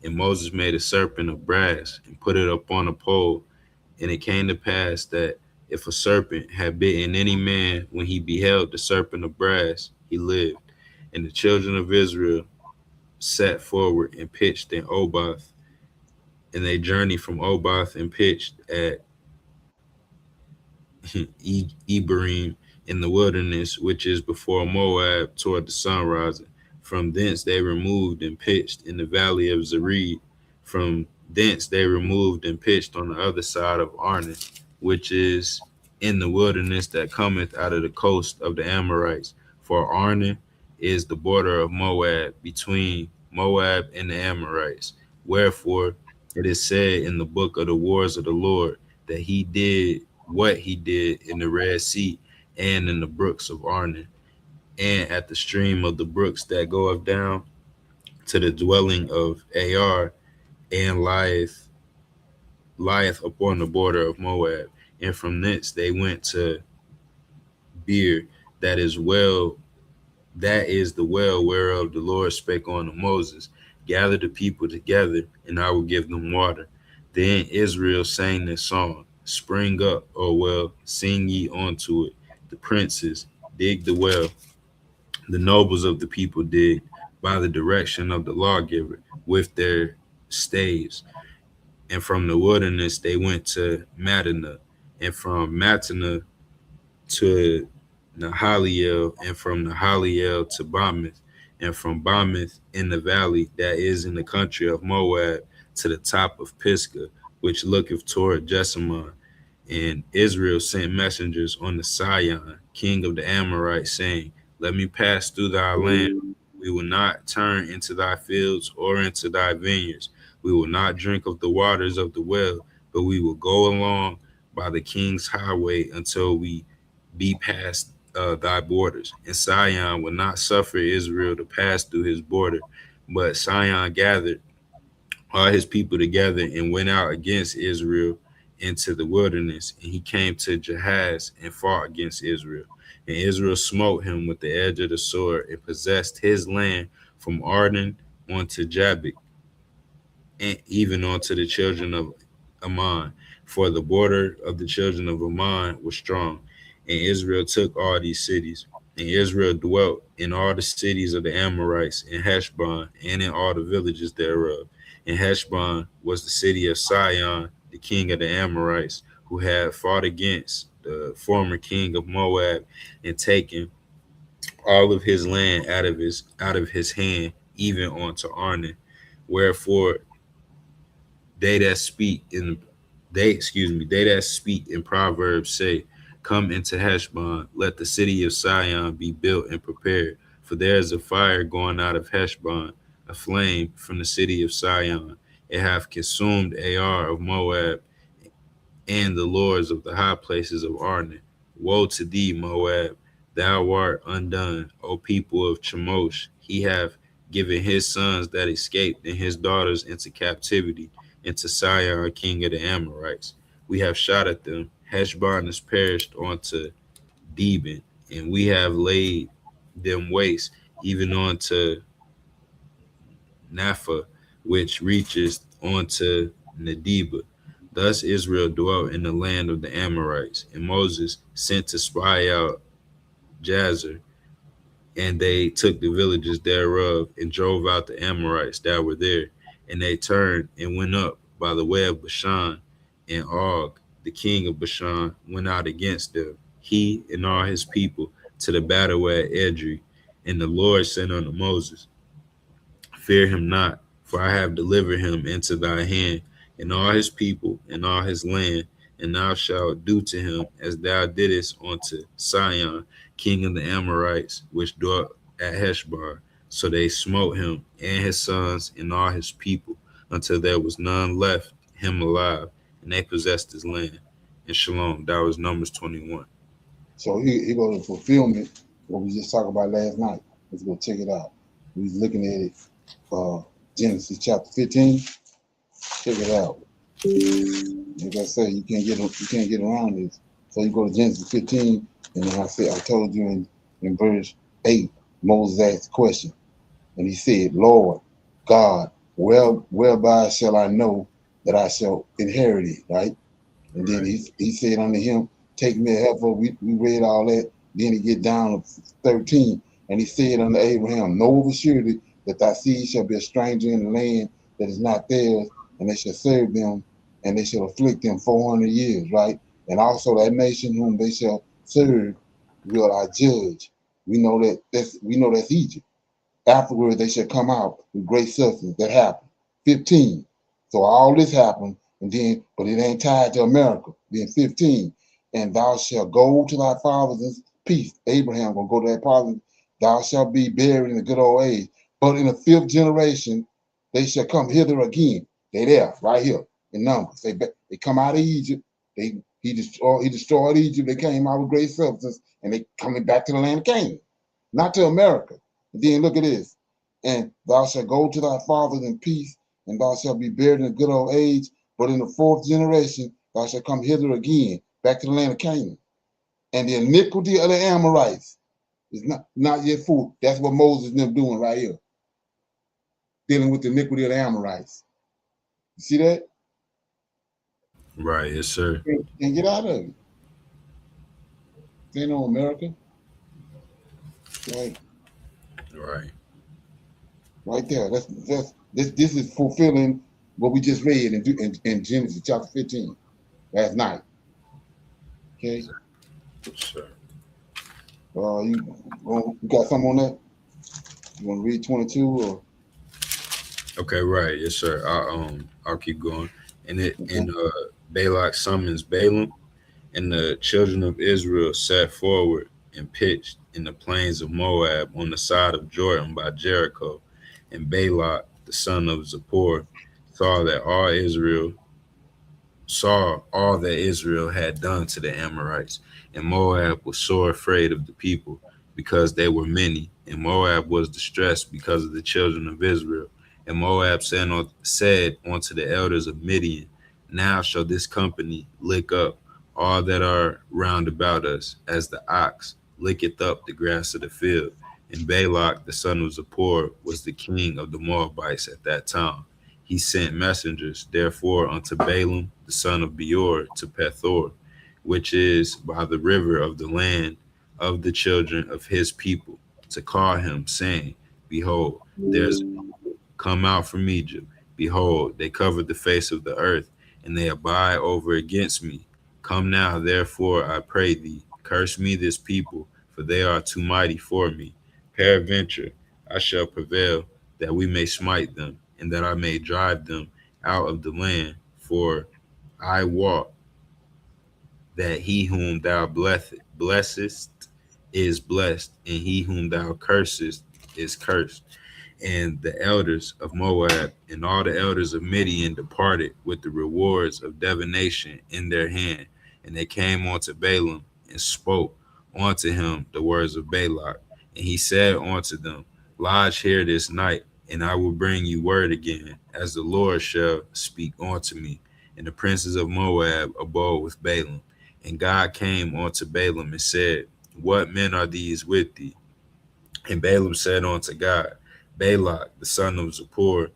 And Moses made a serpent of brass, and put it upon a pole. And it came to pass that if a serpent had bitten any man, when he beheld the serpent of brass, he lived. And the children of Israel set forward and pitched in Oboth. And they journeyed from Oboth and pitched at Ebarim in the wilderness, which is before Moab, toward the sun rising. From thence they removed and pitched in the valley of Zered. From thence they removed and pitched on the other side of Arnon, which is in the wilderness that cometh out of the coast of the Amorites. For Arnon is the border of Moab, between Moab and the Amorites. Wherefore it is said in the book of the wars of the Lord that he did what he did in the Red Sea and in the brooks of Arnon, and at the stream of the brooks that goeth down to the dwelling of Ar, and lieth upon the border of Moab. And from thence they went to Beer, that is the well whereof the Lord spake unto Moses. Gather the people together, and I will give them water. Then Israel sang this song, spring up, O well, sing ye unto it. The princes dig the well, the nobles of the people dig by the direction of the lawgiver with their staves. And from the wilderness they went to Mattanah, and from Mattanah to Nahaliel, and from Nahaliel to Bamoth, and from Bamoth in the valley that is in the country of Moab to the top of Pisgah, which looketh toward Jessamine. And Israel sent messengers unto Sihon, king of the Amorites, saying, let me pass through thy land. We will not turn into thy fields or into thy vineyards. We will not drink of the waters of the well, but we will go along by the king's highway until we be past thy borders. And Sihon would not suffer Israel to pass through his border, but Sihon gathered all his people together and went out against Israel into the wilderness. And he came to Jahaz and fought against Israel. And Israel smote him with the edge of the sword and possessed his land from Arden unto Jabbok, and even unto the children of Ammon, for the border of the children of Ammon was strong. And Israel took all these cities. And Israel dwelt in all the cities of the Amorites, in Heshbon, and in all the villages thereof. And Heshbon was the city of Sihon, the king of the Amorites, who had fought against the former king of Moab, and taken all of his land out of his hand, even unto Arnon. Wherefore they that speak in Proverbs say, come into Heshbon, let the city of Sion be built and prepared. For there is a fire going out of Heshbon, a flame from the city of Sion. It hath consumed Ar of Moab, and the lords of the high places of Arnon. Woe to thee, Moab! Thou art undone, O people of Chemosh. He hath given his sons that escaped and his daughters into captivity, into Sihon, king of the Amorites. We have shot at them. Heshbon is perished unto Deben, and we have laid them waste, even unto Napha, which reaches onto Medeba. Thus Israel dwelt in the land of the Amorites, and Moses sent to spy out Jazer, and they took the villages thereof and drove out the Amorites that were there. And they turned and went up by the way of Bashan, and Og, the king of Bashan, went out against them, he and all his people, to the battle at Edrei. And the Lord said unto Moses, Fear him not, for I have delivered him into thy hand, and all his people, and all his land, and thou shalt do to him as thou didst unto Sihon, king of the Amorites, which dwelt at Heshbon. So they smote him and his sons and all his people, until there was none left him alive, and they possessed his land. And Shalom, that was Numbers 21.
So here goes the fulfillment, what we just talked about last night. Let's go check it out. We was looking at it, Genesis chapter 15. Check it out. Like I said, you can't get around this. So you go to Genesis 15, and then I told you in verse 8, Moses asked a question, and he said, Lord God, whereby shall I know that I shall inherit it, right? And then he said unto him, take me a heifer. We read all that. Then he get down to 13, and he said unto Abraham, know of a surety that thy seed shall be a stranger in the land that is not theirs, and they shall serve them, and they shall afflict them 400 years, right? And also that nation whom they shall serve will I judge. We know that's Egypt. Afterwards they shall come out with great substance. That happened. 15. So all this happened, and then, but it ain't tied to America. Then 15. And thou shalt go to thy fathers in peace. Abraham gonna go to that father. Thou shalt be buried in a good old age. But in the 5th generation, they shall come hither again. They there, right here in Numbers. They come out of Egypt. He destroyed Egypt. They came out with great substance, and they coming back to the land of Canaan, not to America. And then look at this. And thou shalt go to thy fathers in peace, and thou shalt be buried in a good old age. But in the 4th generation, thou shalt come hither again, back to the land of Canaan. And the iniquity of the Amorites is not yet full. That's what Moses and them doing right here. Dealing with the iniquity of the Amorites. You see that?
Right, yes, sir.
Can't get out of it. This ain't no America. Right.
Right.
Right there. This is fulfilling what we just read in Genesis chapter 15 last night. Okay.
Sure.
You got something on that? You want to read 22 or?
Okay, right. Yes, sir. I'll keep going. Balak summons Balaam, and the children of Israel set forward and pitched in the plains of Moab on the side of Jordan by Jericho. And Balak, the son of Zippor, saw all that Israel had done to the Amorites. And Moab was sore afraid of the people, because they were many. And Moab was distressed because of the children of Israel. And Moab said unto the elders of Midian, Now shall this company lick up all that are round about us, as the ox licketh up the grass of the field. And Balak, the son of Zippor, was the king of the Moabites at that time. He sent messengers, therefore, unto Balaam, the son of Beor, to Pethor, which is by the river of the land of the children of his people, to call him, saying, Behold, there's come out from Egypt. Behold, they covered the face of the earth, and they abide over against me. Come now, therefore, I pray thee, curse me this people, for they are too mighty for me. Peradventure, I shall prevail, that we may smite them, and that I may drive them out of the land. For I wot that he whom thou blessest is blessed, and he whom thou cursest is cursed. And the elders of Moab and all the elders of Midian departed with the rewards of divination in their hand. And they came unto Balaam and spoke unto him the words of Balak. And he said unto them, Lodge here this night, and I will bring you word again, as the Lord shall speak unto me. And the princes of Moab abode with Balaam. And God came unto Balaam and said, What men are these with thee? And Balaam said unto God, Balak, the son of Zippor,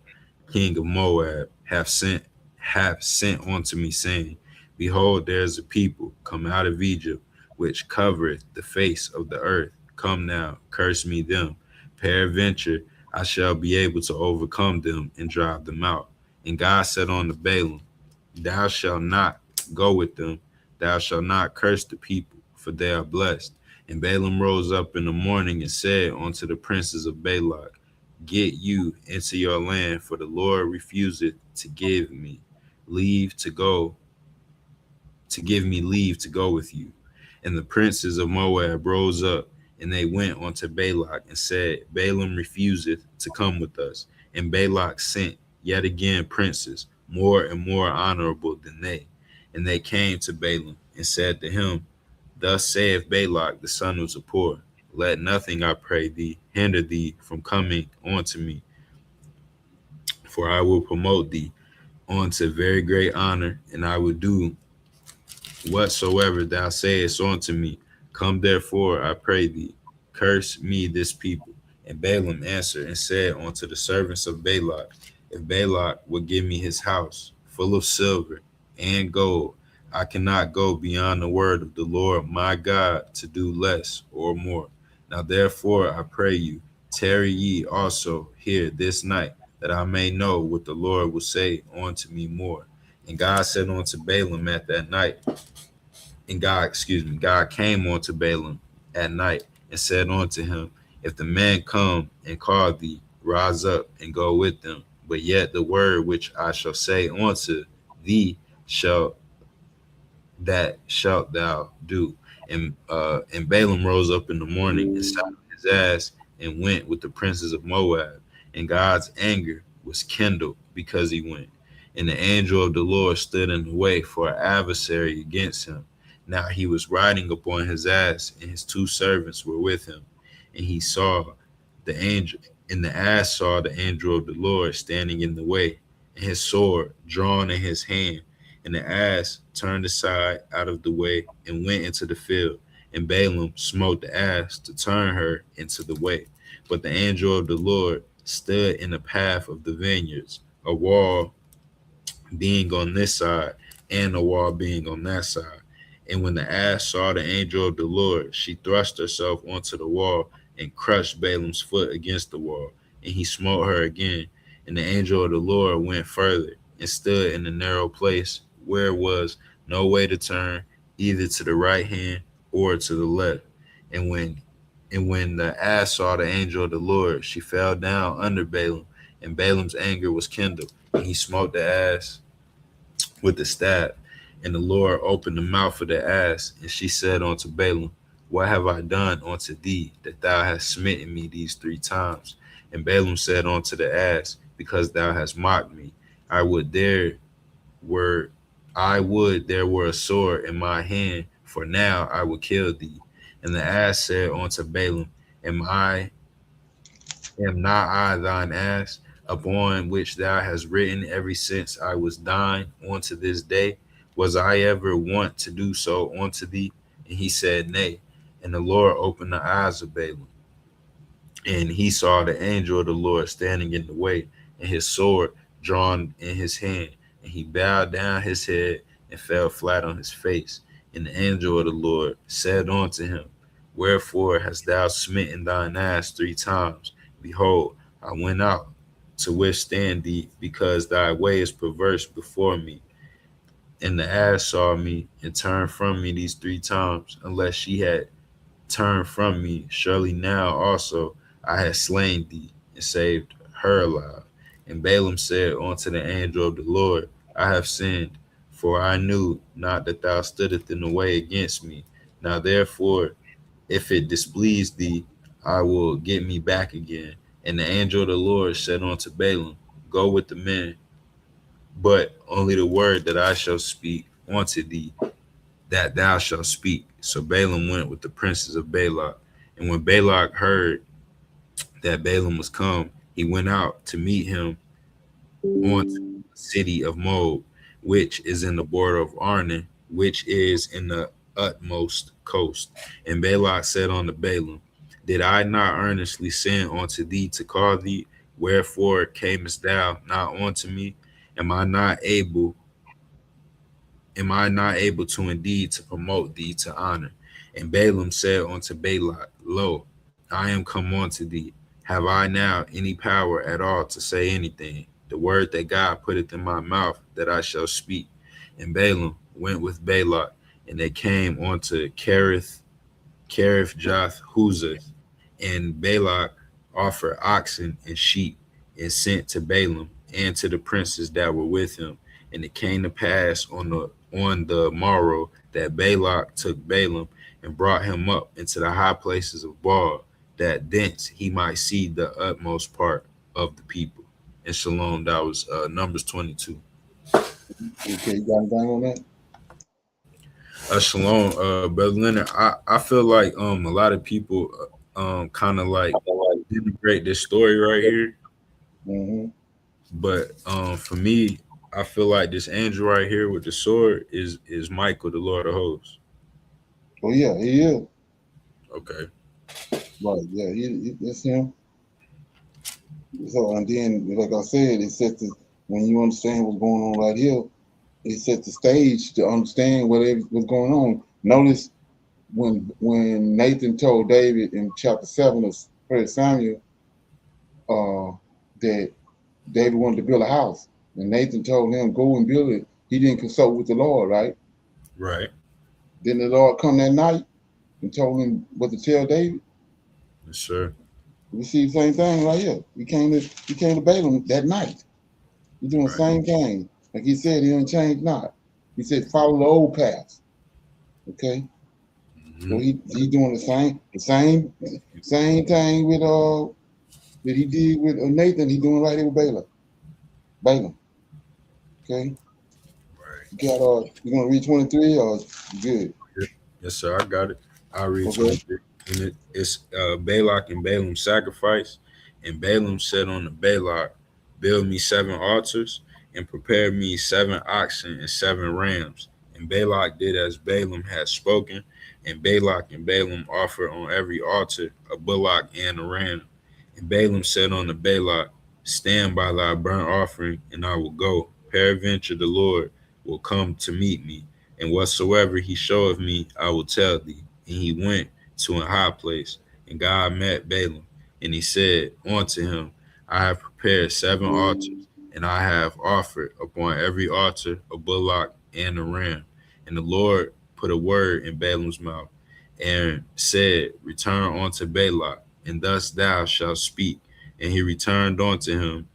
king of Moab, hath sent unto me, saying, Behold, there is a people come out of Egypt, which covereth the face of the earth. Come now, curse me them. Peradventure, I shall be able to overcome them and drive them out. And God said unto Balaam, Thou shalt not go with them, thou shalt not curse the people, for they are blessed. And Balaam rose up in the morning and said unto the princes of Balak, Get you into your land, for the Lord refuseth to give me leave to go, to give me leave to go with you. And the princes of Moab rose up, and they went unto Balak and said, Balaam refuseth to come with us. And Balak sent yet again princes, more and more honorable than they. And they came to Balaam and said to him, Thus saith Balak the son of Zippor, Let nothing, I pray thee, hinder thee from coming unto me, for I will promote thee unto very great honor, and I will do whatsoever thou sayest unto me. Come therefore, I pray thee, curse me this people. And Balaam answered and said unto the servants of Balak, If Balak would give me his house full of silver and gold, I cannot go beyond the word of the Lord my God to do less or more. Now therefore I pray you, tarry ye also here this night, that I may know what the Lord will say unto me more. And God said unto Balaam at that night, God came unto Balaam at night and said unto him, If the man come and call thee, rise up and go with them. But yet the word which I shall say unto thee shall shalt thou do. And Balaam rose up in the morning and saddled his ass and went with the princes of Moab. And God's anger was kindled because he went. And the angel of the Lord stood in the way for an adversary against him. Now he was riding upon his ass, and his two servants were with him. And he saw the angel, and the ass saw the angel of the Lord standing in the way, and his sword drawn in his hand. And the ass turned aside out of the way and went into the field. And Balaam smote the ass to turn her into the way. But the angel of the Lord stood in the path of the vineyards, a wall being on this side and a wall being on that side. And when the ass saw the angel of the Lord, she thrust herself onto the wall and crushed Balaam's foot against the wall. And he smote her again. And the angel of the Lord went further and stood in the narrow place where was no way to turn, either to the right hand or to the left. And when the ass saw the angel of the Lord, she fell down under Balaam, and Balaam's anger was kindled, and he smote the ass with the staff. And the Lord opened the mouth of the ass, and she said unto Balaam, What have I done unto thee, that thou hast smitten me these 3 times? And Balaam said unto the ass, Because thou hast mocked me, I would there were a sword in my hand, for now I will kill thee. And the ass said unto Balaam, Am not I thine ass, upon which thou hast ridden ever since I was thine unto this day? Was I ever wont to do so unto thee? And he said, Nay. And the Lord opened the eyes of Balaam, and he saw the angel of the Lord standing in the way, and his sword drawn in his hand. And he bowed down his head and fell flat on his face. And the angel of the Lord said unto him, Wherefore hast thou smitten thine ass 3 times? Behold, I went out to withstand thee, because thy way is perverse before me. And the ass saw me and turned from me these 3 times. Unless she had turned from me, surely now also I had slain thee and saved her alive. And Balaam said unto the angel of the Lord, I have sinned, for I knew not that thou stoodest in the way against me. Now therefore, if it displease thee, I will get me back again. And the angel of the Lord said unto Balaam, Go with the men, but only the word that I shall speak unto thee, that thou shalt speak. So Balaam went with the princes of Balak. And when Balak heard that Balaam was come, he went out to meet him unto the city of Moab, which is in the border of Arnon, which is in the utmost coast. And Balak said unto Balaam, Did I not earnestly send unto thee to call thee? Wherefore camest thou not unto me? Am I not able Am I not able to indeed to promote thee to honor? And Balaam said unto Balak, Lo, I am come unto thee. Have I now any power at all to say anything? The word that God putteth in my mouth that I shall speak. And Balaam went with Balak, and they came unto Kerith Joth Huzah, and Balak offered oxen and sheep, and sent to Balaam and to the princes that were with him. And it came to pass on the morrow that Balak took Balaam and brought him up into the high places of Baal, that thence he might see the utmost part of the people. And Shalom, that was Numbers 22.
Okay, you got anything on that?
Shalom, Brother Leonard. I feel like a lot of people kind of like denigrate this story right here.
Mm-hmm.
But for me, I feel like this angel right here with the sword is Michael, the Lord of Hosts.
Oh yeah, he is.
Okay.
Right, yeah, it's him. So and then, like I said, it sets the, when you understand what's going on right here, it sets the stage to understand what's going on. Notice when Nathan told David in chapter 7 of 1 Samuel that David wanted to build a house, and Nathan told him go and build it. He didn't consult with the Lord, right?
Right.
Then the Lord come that night and told him what to tell David.
Yes, sir.
We see the same thing right here. He came to Balaam that night. He's doing the same thing. Like he said, he didn't change not. He said, follow the old path. Okay?
Mm-hmm.
So he doing the same thing with that he did with Nathan, he doing right here with Balaam. Okay?
Right.
You got you gonna read 23 or you good?
Yes, sir. I got it. I'll read
Okay.
23. And it's Balak and Balaam sacrifice. And Balaam said unto Balak, build me 7 altars and prepare me 7 oxen and 7 rams. And Balak did as Balaam had spoken. And Balak and Balaam offered on every altar a bullock and a ram. And Balaam said unto Balak, stand by thy burnt offering, and I will go. Peradventure the Lord will come to meet me, and whatsoever he showeth me, I will tell thee. And he went to a high place, and God met Balaam, and he said unto him, I have prepared 7 altars, and I have offered upon every altar a bullock and a ram. And the Lord put a word in Balaam's mouth, and said, return unto Balak, and thus thou shalt speak. And he returned unto him,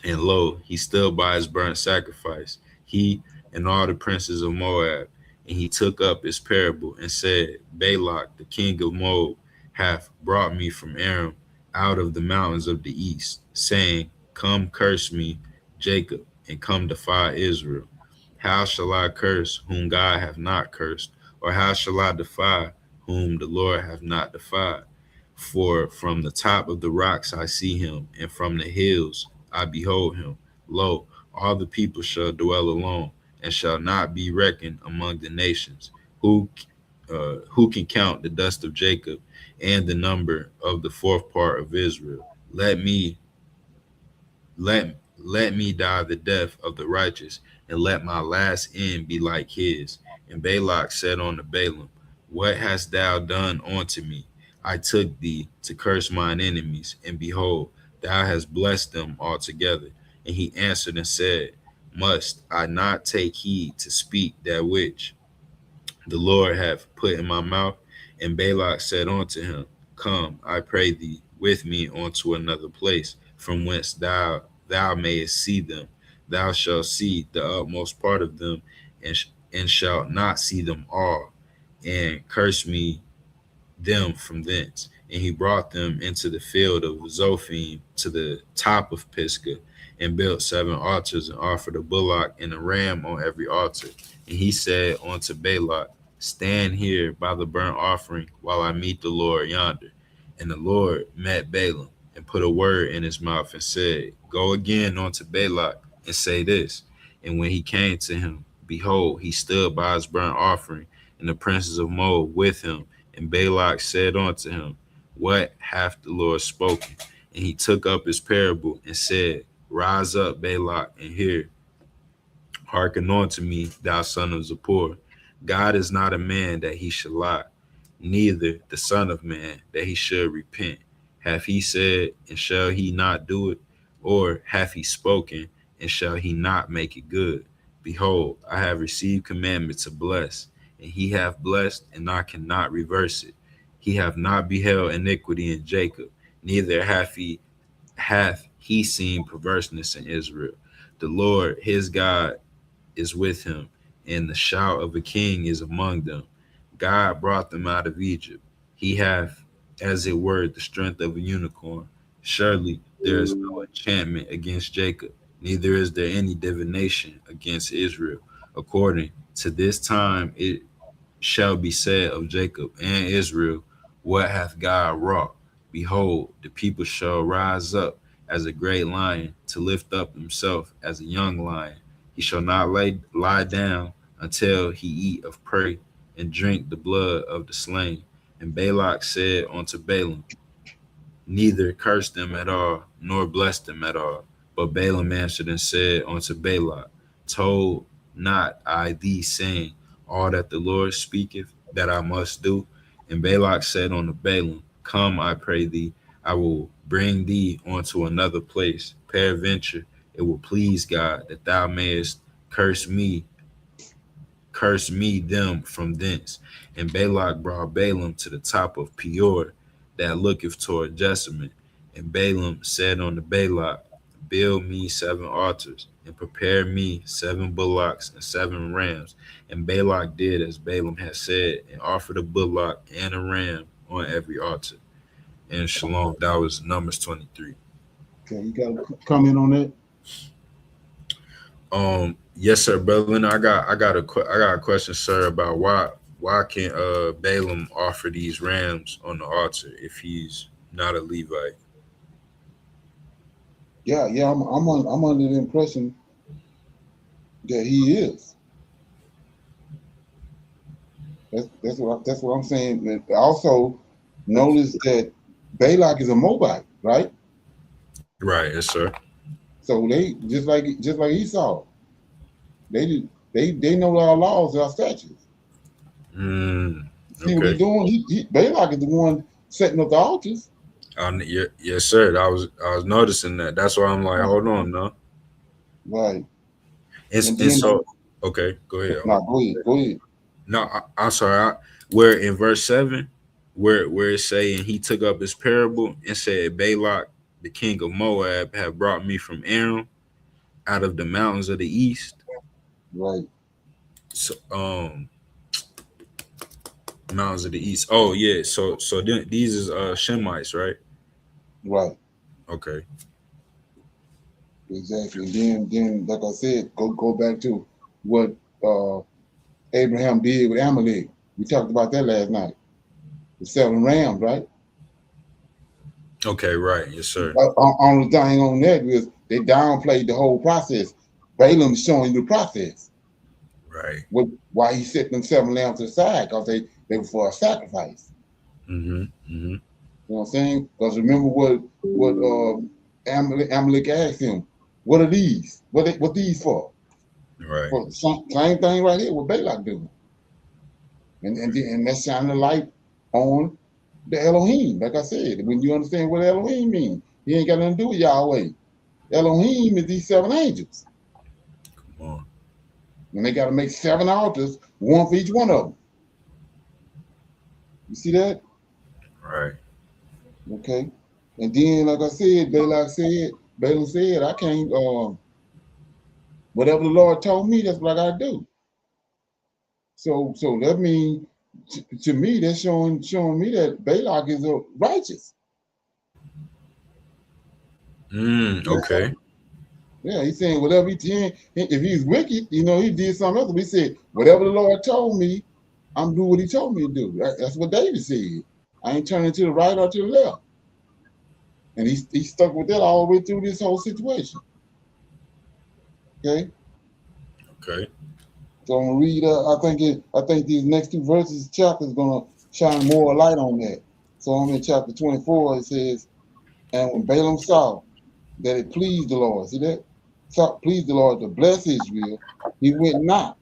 and lo, he stood by his burnt sacrifice, he and all the princes of Moab. And he took up his parable and said, Balak, the king of Moab, hath brought me from Aram out of the mountains of the east, saying, come curse me, Jacob, and come defy Israel. How shall I curse whom God hath not cursed? Or how shall I defy whom the Lord hath not defied? For from the top of the rocks I see him, and from the hills I behold him. Lo, all the people shall dwell alone, and shall not be reckoned among the nations. Who can count the dust of Jacob, and the number of the fourth part of Israel? Let me die the death of the righteous, and let my last end be like his. And Balak said unto Balaam, what hast thou done unto me? I took thee to curse mine enemies, and behold, thou hast blessed them altogether. And he answered and said, must I not take heed to speak that which the Lord hath put in my mouth? And Balak said unto him, come, I pray thee, with me unto another place, from whence thou mayest see them. Thou shalt see the utmost part of them, and shalt not see them all, and curse me them from thence. And he brought them into the field of Zophim to the top of Pisgah, and built 7 altars, and offered a bullock and a ram on every altar. And he said unto Balak, stand here by the burnt offering while I meet the Lord yonder. And the Lord met Balaam, and put a word in his mouth, and said, go again unto Balak, and say this. And when he came to him, behold, he stood by his burnt offering, and the princes of Moab with him. And Balak said unto him, what hath the Lord spoken? And he took up his parable and said, Rise up, Balak, and hear. Hearken unto me, thou son of Zippor. God is not a man that he should lie, neither the son of man that he should repent. Hath he said, and shall he not do it? Or hath he spoken, and shall he not make it good? Behold, I have received commandment to bless, and he hath blessed, and I cannot reverse it. He hath not beheld iniquity in Jacob, neither hath he seen perverseness in Israel. The Lord his God is with him, and the shout of a king is among them. God brought them out of Egypt. He hath, as it were, the strength of a unicorn. Surely there is no enchantment against Jacob, neither is there any divination against Israel. According to this time it shall be said of Jacob and Israel, what hath God wrought? Behold, the people shall rise up as a great lion to lift up himself as a young lion. He shall not lie down until he eat of prey and drink the blood of the slain. And Balak said unto Balaam, neither curse them at all, nor bless them at all. But Balaam answered and said unto Balak, told not I thee, saying, all that the Lord speaketh, that I must do? And Balak said unto Balaam, come, I pray thee, I will bring thee unto another place. Peradventure, it will please God that thou mayest curse me them from thence. And Balak brought Balaam to the top of Peor, that looketh toward Jessamine. And Balaam said unto Balak, build me 7 altars, and prepare me 7 bullocks and 7 rams. And Balak did as Balaam had said, and offered a bullock and a ram on every altar. And shalom, that was Numbers 23.
Okay, you got a comment on that?
Yes, sir, brother. And I got a question, sir, about why can't Balaam offer these rams on the altar if he's not a Levite?
Yeah, I'm under the impression that he is. That's what I'm saying. And also, notice that Balak is a Moabite, right?
Right, yes, sir.
So they just like Esau. They know our laws, our statutes. See what he's doing? Balak is the one setting up the altars.
Yes, sir. I was noticing that. That's why I'm like, hold on, no.
Right.
And so, okay, go ahead.
No, go ahead.
No, I'm sorry. Where in verse 7, where it's saying he took up his parable and said, Balak, the king of Moab, have brought me from Aram out of the mountains of the east.
Right.
So, mountains of the east. Oh yeah. So then these is Shemites, right?
Right.
Okay.
Exactly. Then like I said, go back to what Abraham did with Amalek. We talked about that last night. The 7 rams, right?
Okay, right. Yes, sir.
Only thing on that is they downplayed the whole process. Balaam's showing you the process.
Right.
Why he set them 7 lambs aside? Because they were for a sacrifice.
Mm-hmm. Mm-hmm.
You know what I'm saying? Because remember what Amalek asked him, what are these? What these for?
Right.
For same thing right here, what Balak doing. And that's shining the light on the Elohim. Like I said, when you understand what Elohim means, he ain't got nothing to do with Yahweh. Elohim is these 7 angels.
Come on.
And they got to make 7 altars, one for each one of them. You see that?
Right.
Okay. And then, like I said, Balaam said, I can't, whatever the Lord told me, that's what I got to do. So that means, to me, that's showing me that Balak is righteous.
Okay.
Yeah, he's saying whatever he did, if he's wicked, he did something else. But he said, whatever the Lord told me, I'm doing what he told me to do. That's what David said. I ain't turning to the right or to the left. And he stuck with that all the way through this whole situation. Okay.
Okay.
So I'm gonna read. I think these next 2 verses chapter is gonna shine more light on that. So I'm in chapter 24, it says, and when Balaam saw that it pleased the Lord, see that? So pleased the Lord to bless Israel, he went not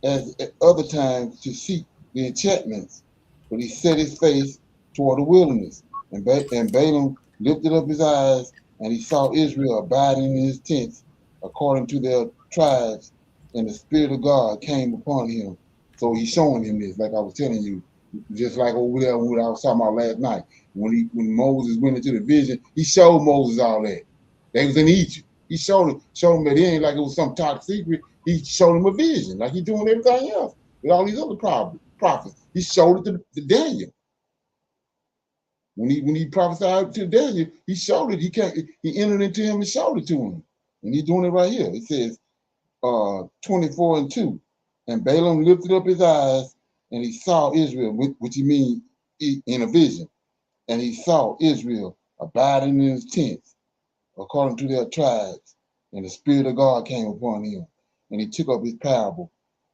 as at other times to seek the enchantments, but he set his face toward the wilderness. And Balaam lifted up his eyes, and he saw Israel abiding in his tents according to their tribes, and the Spirit of God came upon him. So he's showing him this, like I was telling you, just like over there what I was talking about last night. When Moses went into the vision, he showed Moses all that. They was in Egypt. He showed him that it ain't like it was some top secret. He showed him a vision, like he's doing everything else with all these other prophets. He showed it to Daniel. When he prophesied to Daniel, he showed it. He entered into him and showed it to him. And he's doing it right here. It says 24:2. And Balaam lifted up his eyes and he saw Israel, which he means in a vision. And he saw Israel abiding in his tents according to their tribes. And the Spirit of God came upon him. And he took up his parable,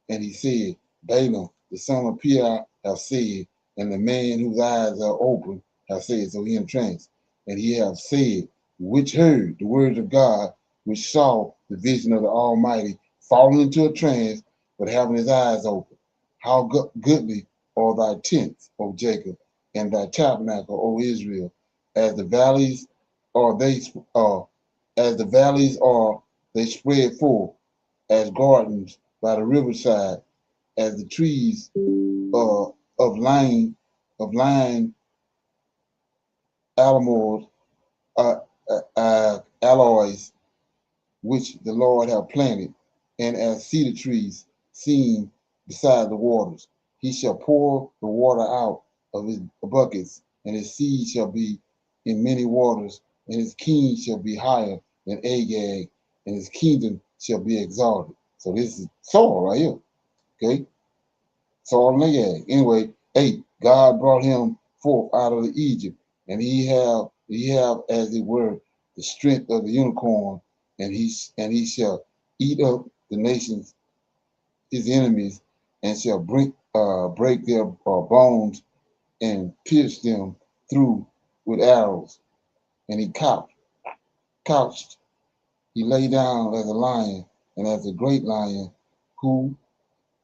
and he said, Balaam, the son of Peor, have said, and the man whose eyes are open have said, so he in trance, and he have said, which heard the words of God, which saw the vision of the Almighty, falling into a trance, but having his eyes open. How goodly are thy tents, O Jacob, and thy tabernacle, O Israel, as the valleys are they spread forth, as gardens by the riverside, as the trees of line alamos, aloes, which the Lord have planted, and as cedar trees seen beside the waters. He shall pour the water out of his buckets, and his seed shall be in many waters, and his king shall be higher than Agag, and his kingdom shall be exalted. So this is Saul right here. Okay? Saul and Agag. Anyway, 8. God brought him forth out of Egypt, and he have as it were the strength of the unicorn, and he shall eat up the nations, his enemies, and shall break their bones and pierce them through with arrows. And he couched, he lay down as a lion, and as a great lion, who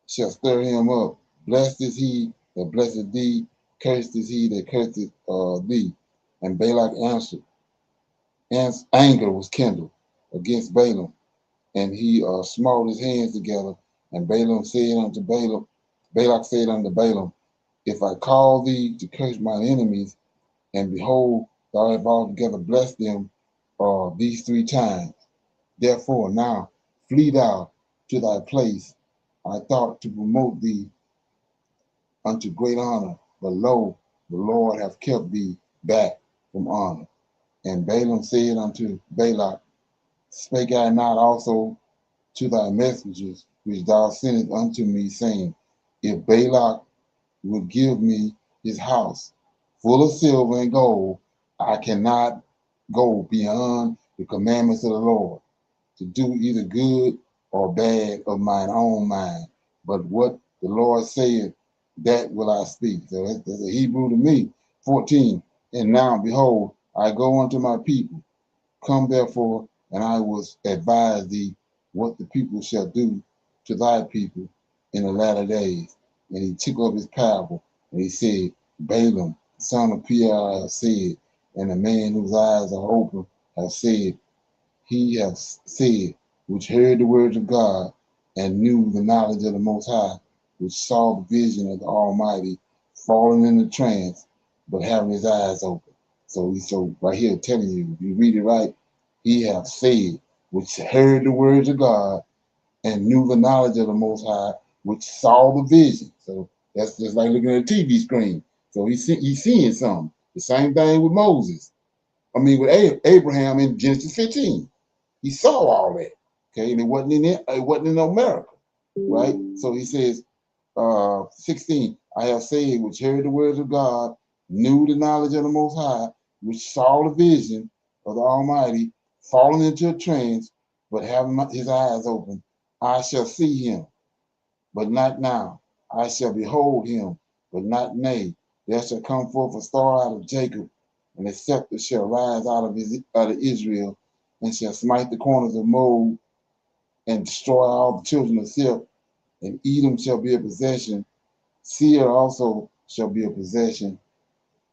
shall stir him up. Blessed is he that blesseth thee, cursed is he that curseth thee. And Balak answered, and anger was kindled against Balaam, and he smote his hands together. And Balak said unto Balaam, if I call thee to curse mine enemies, and behold, thou hast altogether blessed them these 3 times. Therefore now flee thou to thy place. I thought to promote thee unto great honor, but lo, the Lord hath kept thee back from honor. And Balaam said unto Balak, spake I not also to thy messengers which thou sentest unto me, saying, if Balak would give me his house full of silver and gold, I cannot go beyond the commandments of the Lord, to do either good or bad of mine own mind. But what the Lord said, that will I speak. So that's a Hebrew to me. 14. And now, behold, I go unto my people. Come therefore, and I will advise thee what the people shall do to thy people in the latter days. And he took up his parable, and he said, Balaam, the son of Peor, hath said, and the man whose eyes are open hath said, he hath said, which heard the words of God, and knew the knowledge of the Most High, which saw the vision of the Almighty, falling in the trance, but having his eyes open. So he's right here telling you, if you read it right, he hath said, which heard the words of God, and knew the knowledge of the Most High, which saw the vision. So that's just like looking at a TV screen. So he's seeing something. The same thing with Moses. I mean, with Abraham in Genesis 15. He saw all that. Okay, and it wasn't in America, right? So he says, 16, I have said, which heard the words of God, knew the knowledge of the Most High, which saw the vision of the Almighty, falling into a trance, but having his eyes open. I shall see him, but not now. I shall behold him, but not nay. There shall come forth a star out of Jacob, and a scepter shall rise out of Israel, and shall smite the corners of Moab, and destroy all the children of Seth, and Edom shall be a possession. Seir also shall be a possession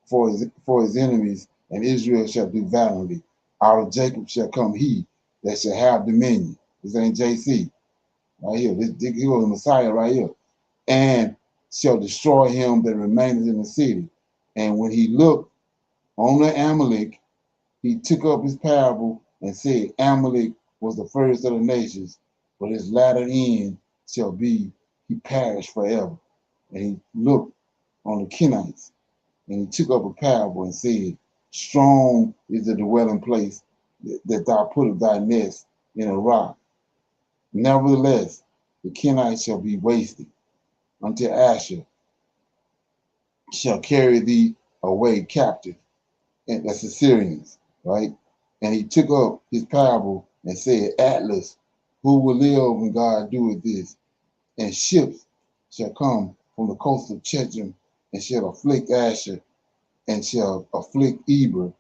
for his enemies, and Israel shall do valiantly. Out of Jacob shall come he that shall have dominion. This ain't JC right here. This he was the Messiah right here. And shall destroy him that remaineth in the city. And when he looked on the Amalek, he took up his parable and said, Amalek was the first of the nations, but his latter end shall be he perish forever. And he looked on the Kenites, and he took up a parable and said, strong is the dwelling place that thou puttest thy nest in a rock. Nevertheless, the Kenites shall be wasted until Asher shall carry thee away captive. And that's the Syrians, right? And he took up his parable and said, Atlas, who will live when God doeth this? And ships shall come from the coast of Checham and shall afflict Asher and shall afflict Eber,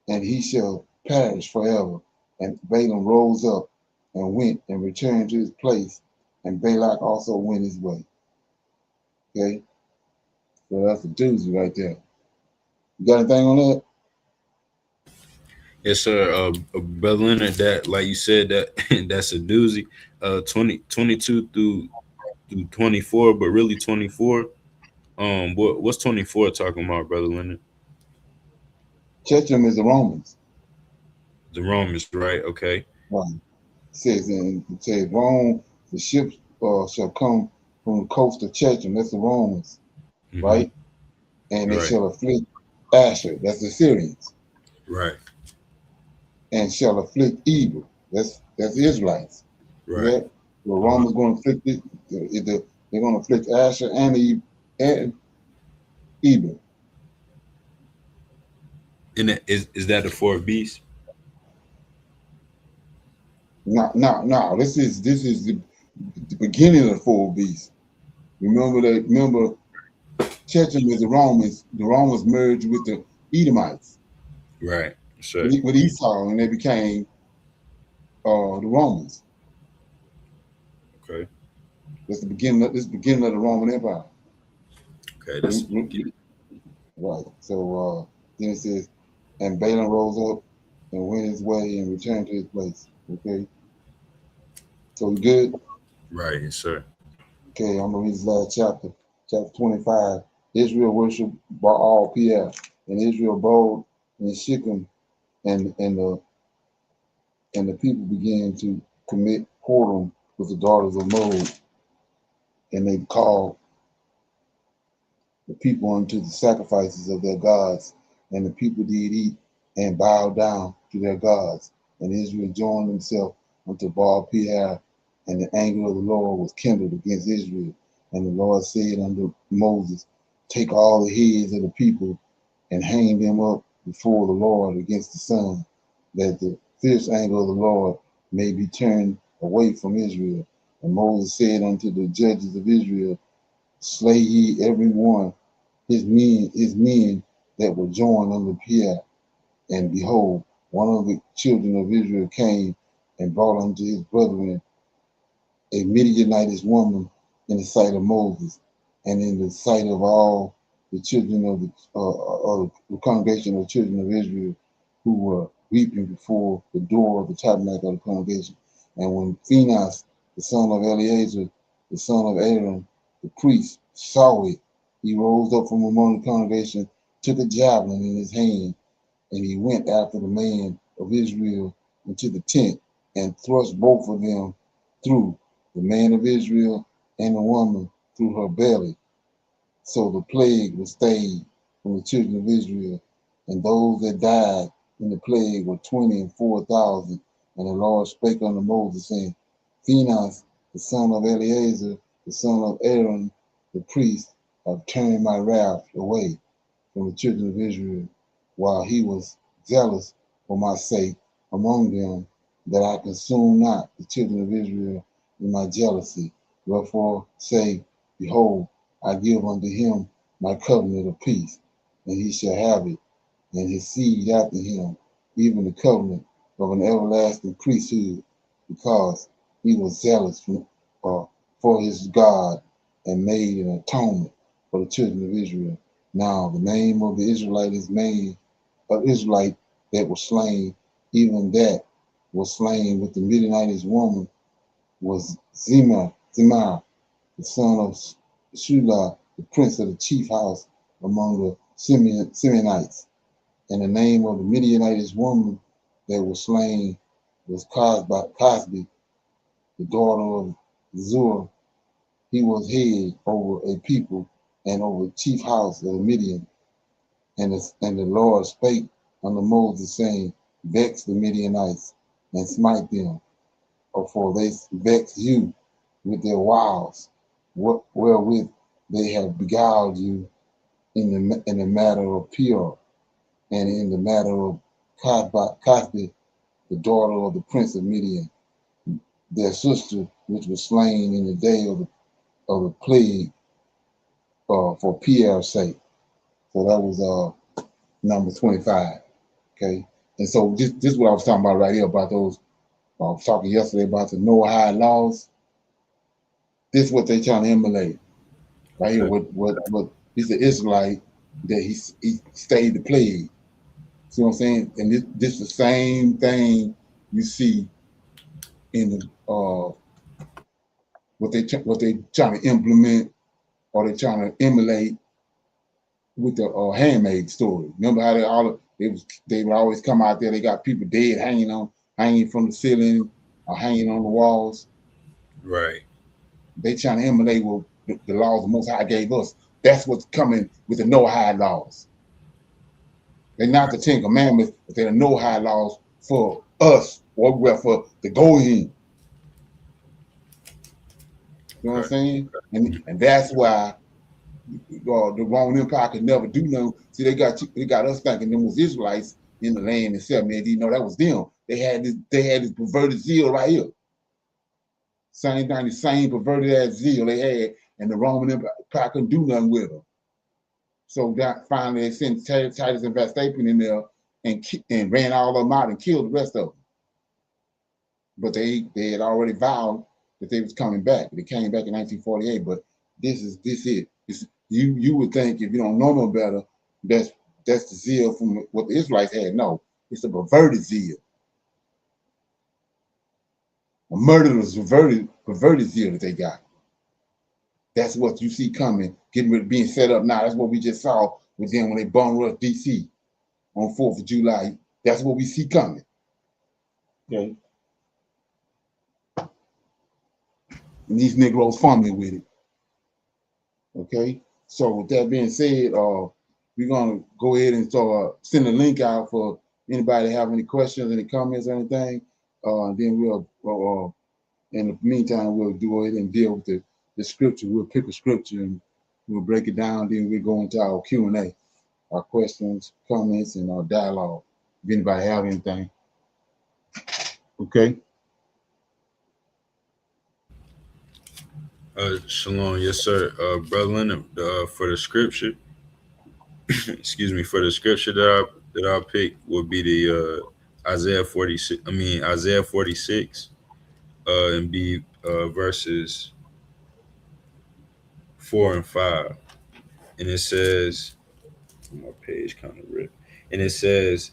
and he shall perish forever. And Balaam rose up and went and returned to his place, and Balak also went his way. Okay? So that's a doozy right there. You got anything on that?
Yes, sir. Brother Leonard, that like you said, that that's a doozy. 22 through 24, but really 24. What's 24 talking about, Brother Leonard?
Checham is the Romans.
The Romans, right? Okay.
Right. It says Rome, the ships shall come from the coast of Checham. That's the Romans, right? And they shall afflict Asher. That's the Syrians.
Right.
And shall afflict Eber. That's the Israelites.
Right.
Yeah? The Romans going to afflict they're going to afflict Asher and Eber.
And is that the fourth beast?
No. This is the beginning of the four beasts. Remember Checham is the Romans. The Romans merged with the Edomites.
Right. Sure.
With Esau, and they became the Romans.
Okay.
That's the beginning of the Roman Empire.
Okay, that's
right. So then it says, and Balaam rose up and went his way and returned to his place. Okay. So we good?
Right, yes, sir.
Okay, I'm gonna read this last chapter, chapter 25. Israel worshiped Baal Peor, and Israel bowed in Shechem, and the people began to commit whoredom with the daughters of Moab, and they called the people unto the sacrifices of their gods, and the people did eat and bow down to their gods. And Israel joined himself unto Baal Peor, and the anger of the Lord was kindled against Israel. And the Lord said unto Moses, take all the heads of the people and hang them up before the Lord against the sun, that the fierce anger of the Lord may be turned away from Israel. And Moses said unto the judges of Israel, slay ye every one his men that were joined under Peor. And behold, one of the children of Israel came and brought unto his brethren a Midianitish woman in the sight of Moses, and in the sight of all the children of the congregation of the children of Israel, who were weeping before the door of the tabernacle of the congregation. And when Phinehas, the son of Eleazar, the son of Aaron, the priest, saw it, he rose up from among the congregation, took a javelin in his hand, and he went after the man of Israel into the tent, and thrust both of them through, the man of Israel and the woman through her belly. So the plague was stayed from the children of Israel, and those that died in the plague were 24,000. And the Lord spake unto Moses, saying, Phinehas, the son of Eleazar, the son of Aaron, the priest, have turned my wrath away from the children of Israel, while he was zealous for my sake among them, that I consume not the children of Israel in my jealousy. Wherefore say, behold, I give unto him my covenant of peace. and he shall have it, and his seed after him, even the covenant of an everlasting priesthood, because he was zealous for his God and made an atonement for the children of Israel. Now the name of the Israelite is made of Israelite that was slain, even that was slain with the Midianitish woman was Zemar, the son of Shulah, the prince of the chief house among the Simeonites. And the name of the Midianitish woman that was slain was Cosbi, the daughter of Zur. He was head over a people and over the chief house of the Midian. And the Lord spake unto Moses, saying, vex the Midianites and smite them, for they vex you with their wiles, wherewith they have beguiled you in the matter of Peor, and in the matter of Cosbi, the daughter of the prince of Midian, their sister, which was slain in the day of the plague for Pierre's sake. So that was number 25. Okay, and so this is what I was talking about right here about those. I was talking yesterday about the Noahide laws. This is what they trying to emulate right here. What he's the Israelite that he stayed the plague. See what I'm saying? And this the same thing you see in the what they trying to implement or they trying to emulate with the handmaid story. Remember how they would always come out there. They got people dead hanging from the ceiling or hanging on the walls.
Right.
They trying to emulate what the laws the Most High gave us. That's what's coming with the Noahide laws. They're not the Ten Commandments, but they're the Noahide laws for us, or for the Goyim. You know what I'm saying? And that's why the Roman Empire could never do nothing. See, they got us thinking them was Israelites in the land itself, man. You know that was them. They had this perverted zeal right here. Same thing, the same perverted ass zeal they had, and the Roman Empire couldn't do nothing with them. So that finally they sent Titus and Vespasian in there and ran all of them out and killed the rest of them. But they had already vowed that they was coming back. They came back in 1948. But this it. You would think if you don't know no better, that's the zeal from what the Israelites had. No, it's a perverted zeal. A murderous perverted zeal that they got. That's what you see coming, being set up now. That's what we just saw with them when they bum rushed DC on 4th of July. That's what we see coming. Okay. And these Negroes fumbling with it. Okay. So with that being said, we're gonna go ahead and send a link out for anybody have any questions, any comments, or anything. Then we'll in the meantime we'll go ahead and deal with the scripture. We'll pick a scripture and we'll break it down. Then we'll go into our Q&A, our questions, comments, and our dialogue. If anybody have anything. Okay.
Shalom, yes, sir. Brother Leonard, for the scripture, excuse me, for the scripture that I picked would be the Isaiah 46. Isaiah 46, and be verses 4 and 5, and it says, my page kind of ripped, and it says,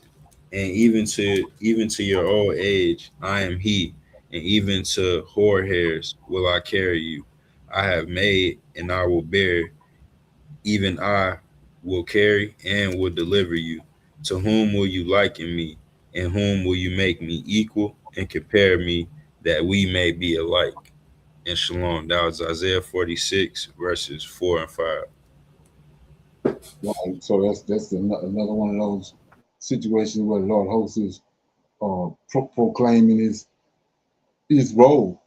and even to your old age, I am He, and even to hoar hairs will I carry you. I have made, and I will bear. Even I will carry and will deliver you. To whom will you liken me, and whom will you make me equal, and compare me, that we may be alike? And shalom. That was Isaiah 46, verses 4 and 5.
Right. So that's another one of those situations where the Lord hosts is proclaiming his role.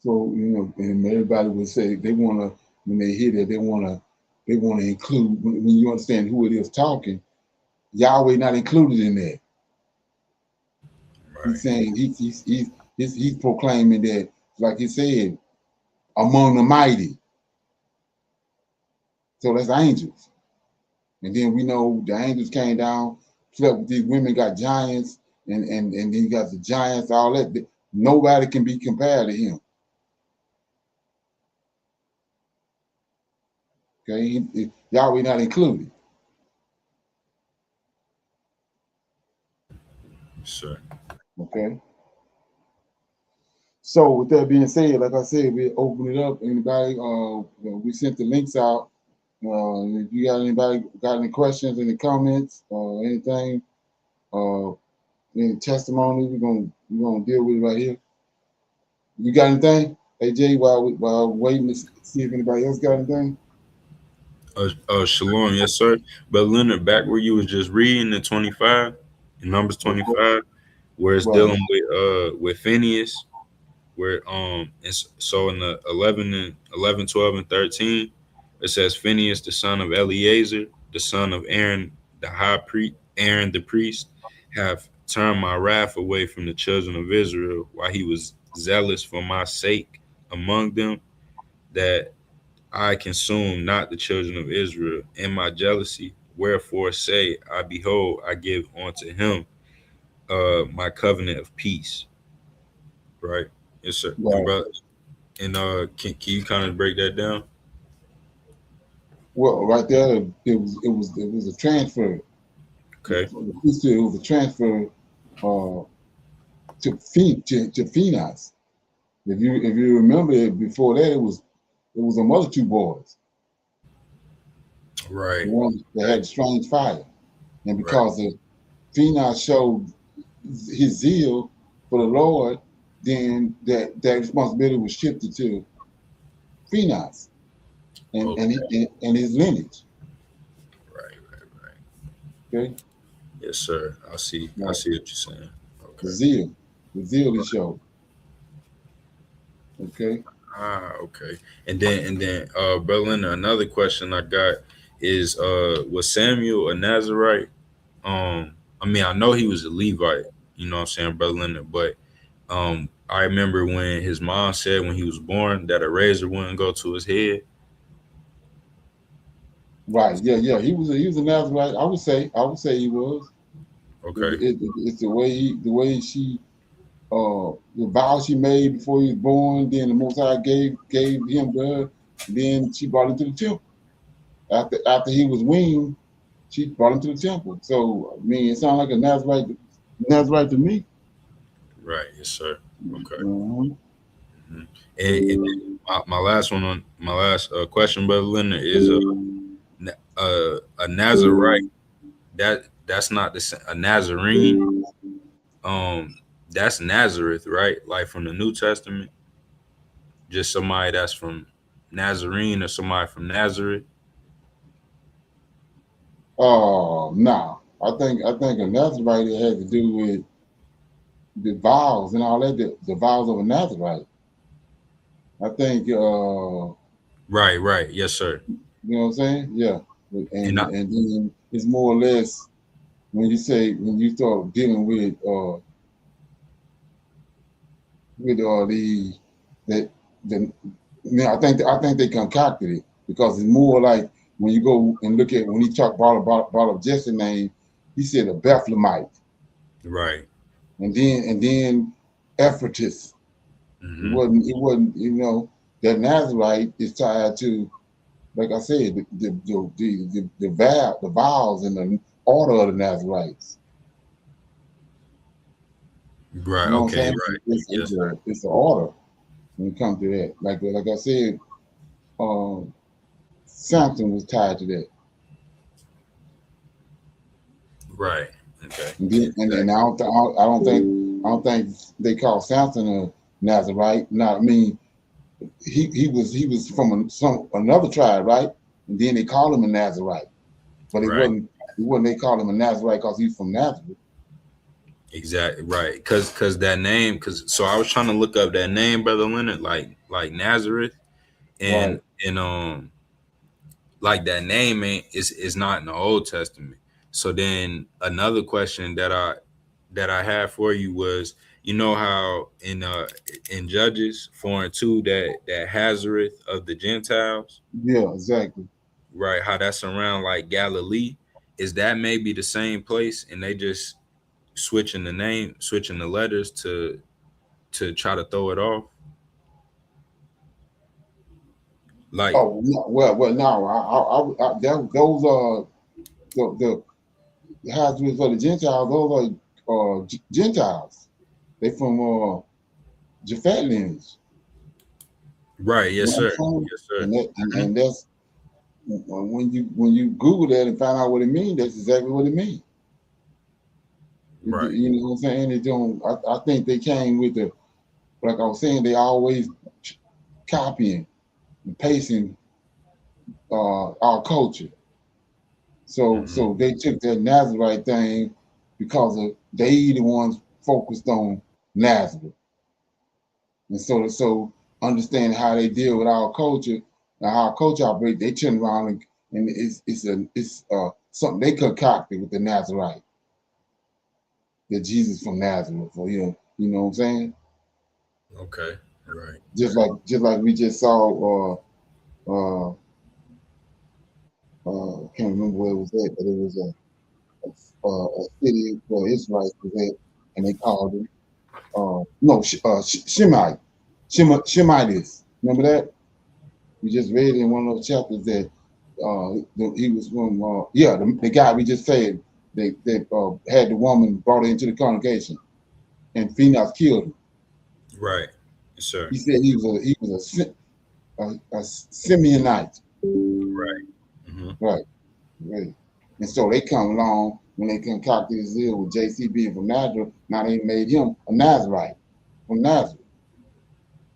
So and everybody would say they want to, when they hear that, they want to include, when you understand who it is talking, Yahweh not included in that. Right. He's saying he's proclaiming that, like he said, among the mighty. So that's angels. And then we know the angels came down, slept with these women, got giants, and then you got the giants, all that. Nobody can be compared to him. Okay, Yahweh not included.
Sure.
Okay. So with that being said, like I said, we open it up. Anybody, we sent the links out. If you got anybody got any questions, any comments, anything, any testimony, we're gonna deal with it right here. You got anything, AJ? While waiting to see if anybody else got anything.
Shalom, yes sir. But Leonard, back where you was just reading in 25, in Numbers 25, where it's dealing with Phineas, where it's so in the 11, 12, and 13, it says Phineas the son of Eleazar, the son of Aaron, the high priest, Aaron the priest, have turned my wrath away from the children of Israel, while he was zealous for my sake among them, that I consume not the children of Israel in my jealousy. Wherefore say I, behold, I give unto him my covenant of peace. Right? Yes, sir.
Right.
And brother, and can you kind of break that down?
Well, right there, it was a transfer.
Okay.
It was a transfer to Phineas. If you remember, before that, it was them other two boys.
Right.
The ones that had strange fire. And because Phineas showed his zeal for the Lord, then that responsibility was shifted to Phineas and his lineage.
Right.
Okay.
Yes, sir. I see what you're saying. Okay.
The zeal he showed. Okay.
Okay. And then Berlin, another question I got is was Samuel a Nazarite? I mean, I know he was a Levite, you know what I'm saying, Brother Leonard, but I remember when his mom said when he was born that a razor wouldn't go to his head.
Right. Yeah. He was a Nazarite. I would say he was.
Okay.
It's the way she the vow she made before he was born. Then the Most High gave him to her. Then she brought him to the temple. After he was weaned, she brought him to the temple. So I mean, it sounds like a Nazarite to me.
Right. Yes, sir. Okay.
Mm-hmm.
Mm-hmm. And my last one on my last question, Brother Leonard, is a Nazarite. That's not a Nazarene. That's Nazareth, right? Like from the New Testament. Just somebody that's from Nazarene or somebody from Nazareth.
No. I think a Nazarite has to do with the vows and all that. The vows of a Nazarite. I think.
Right. Yes, sir.
You know what I'm saying? Yeah. And then it's more or less when you start dealing with I think they concocted it because it's more like when you go and look at when he brought up Jesse's name, he said a Bethlehemite.
Right.
And then Ephraites.
Mm-hmm.
It wasn't, that Nazarite is tied to, like I said, the vows and the order of the Nazarites.
Right.
You know
Okay.
what I'm saying?
Right.
It's an order when it comes to that. Like I said, Samson was tied to that.
Right. Okay.
And I don't think they call Samson a Nazarite. No, I mean he was from another tribe, right? And then they call him a Nazarite, but it wasn't they called him a Nazarite because he's from Nazareth.
Exactly right, because that name, so I was trying to look up that name, Brother Leonard, like Nazareth, and like that name is not in the Old Testament. So then another question that I had for you was, you know how in Judges 4:2 that Hazareth of the Gentiles.
Yeah, exactly.
right, how that's around like Galilee. Is that maybe the same place and they just switching the name, switching the letters to try to throw it off? Like,
Oh well, no, those are the houses for the Gentiles. Those are Gentiles. They from Japhet lineage.
right,
You
yes,
know what I'm
sir.
saying?
Yes, sir.
And that's when you Google that and find out what it means, that's exactly what it means.
Right.
You know what I'm saying? They don't. I think they came with the, like I was saying, they always copying and pasting our culture. So they took that Nazarite thing because they the ones focused on Nazareth, and so understanding how they deal with our culture and how our culture operates, they turn around and it's something they concocted with the Nazarite, the Jesus from Nazareth, or you know what I'm saying?
Okay. Right.
Just like we just saw I can't remember where it was at, but it was a city where Israelites was at, and they called it Shemites. Remember that? We just read in one of those chapters that he was from the guy we just said they had the woman brought into the congregation, and Phinehas killed him.
Right. Yes, sir.
He said he was a Simeonite.
Right.
Right. Right. And so they come along when they concocted this deal with JC being from Nazareth. Now they made him a Nazarite from Nazareth.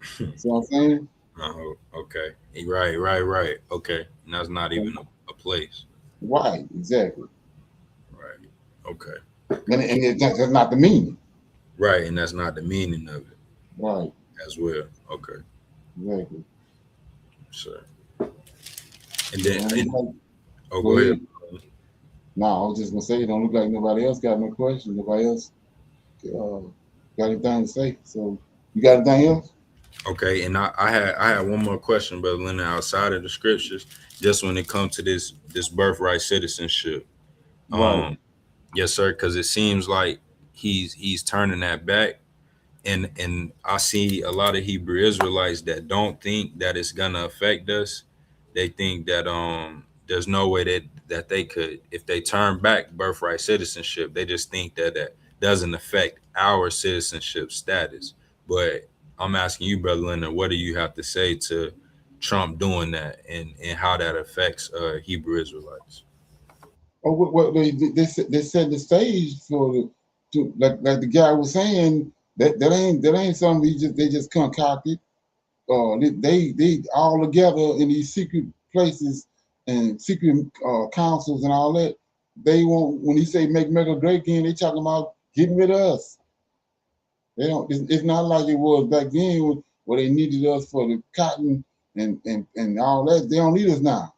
See what I'm saying?
Oh, okay. Right. Okay. And that's not even a place.
Right. Exactly.
Right. Okay.
And that's not the meaning.
Right. And that's not the meaning of it.
Right.
As well. Okay.
Exactly.
Sure. And then,
go
go ahead.
No, I was just gonna say, it don't look like nobody else got no questions. Nobody else got anything to say. So you got anything else?
Okay, and I had one more question, Brother Leonard, outside of the scriptures, just when it comes to this birthright citizenship.
Right.
Yes, sir, because it seems like he's turning that back. And I see a lot of Hebrew Israelites that don't think that it's gonna affect us. They think that there's no way that they could, if they turn back birthright citizenship, they just think that doesn't affect our citizenship status. But I'm asking you, Brother Leonard, what do you have to say to Trump doing that and how that affects Hebrew Israelites?
Oh, what they set the stage for like the guy was saying that ain't something they just concocted. They all together in these secret places and secret councils and all that. They won't, when he say make America great again, they talking about getting rid of us. They don't. It's not like it was back then where they needed us for the cotton and all that. They don't need us now.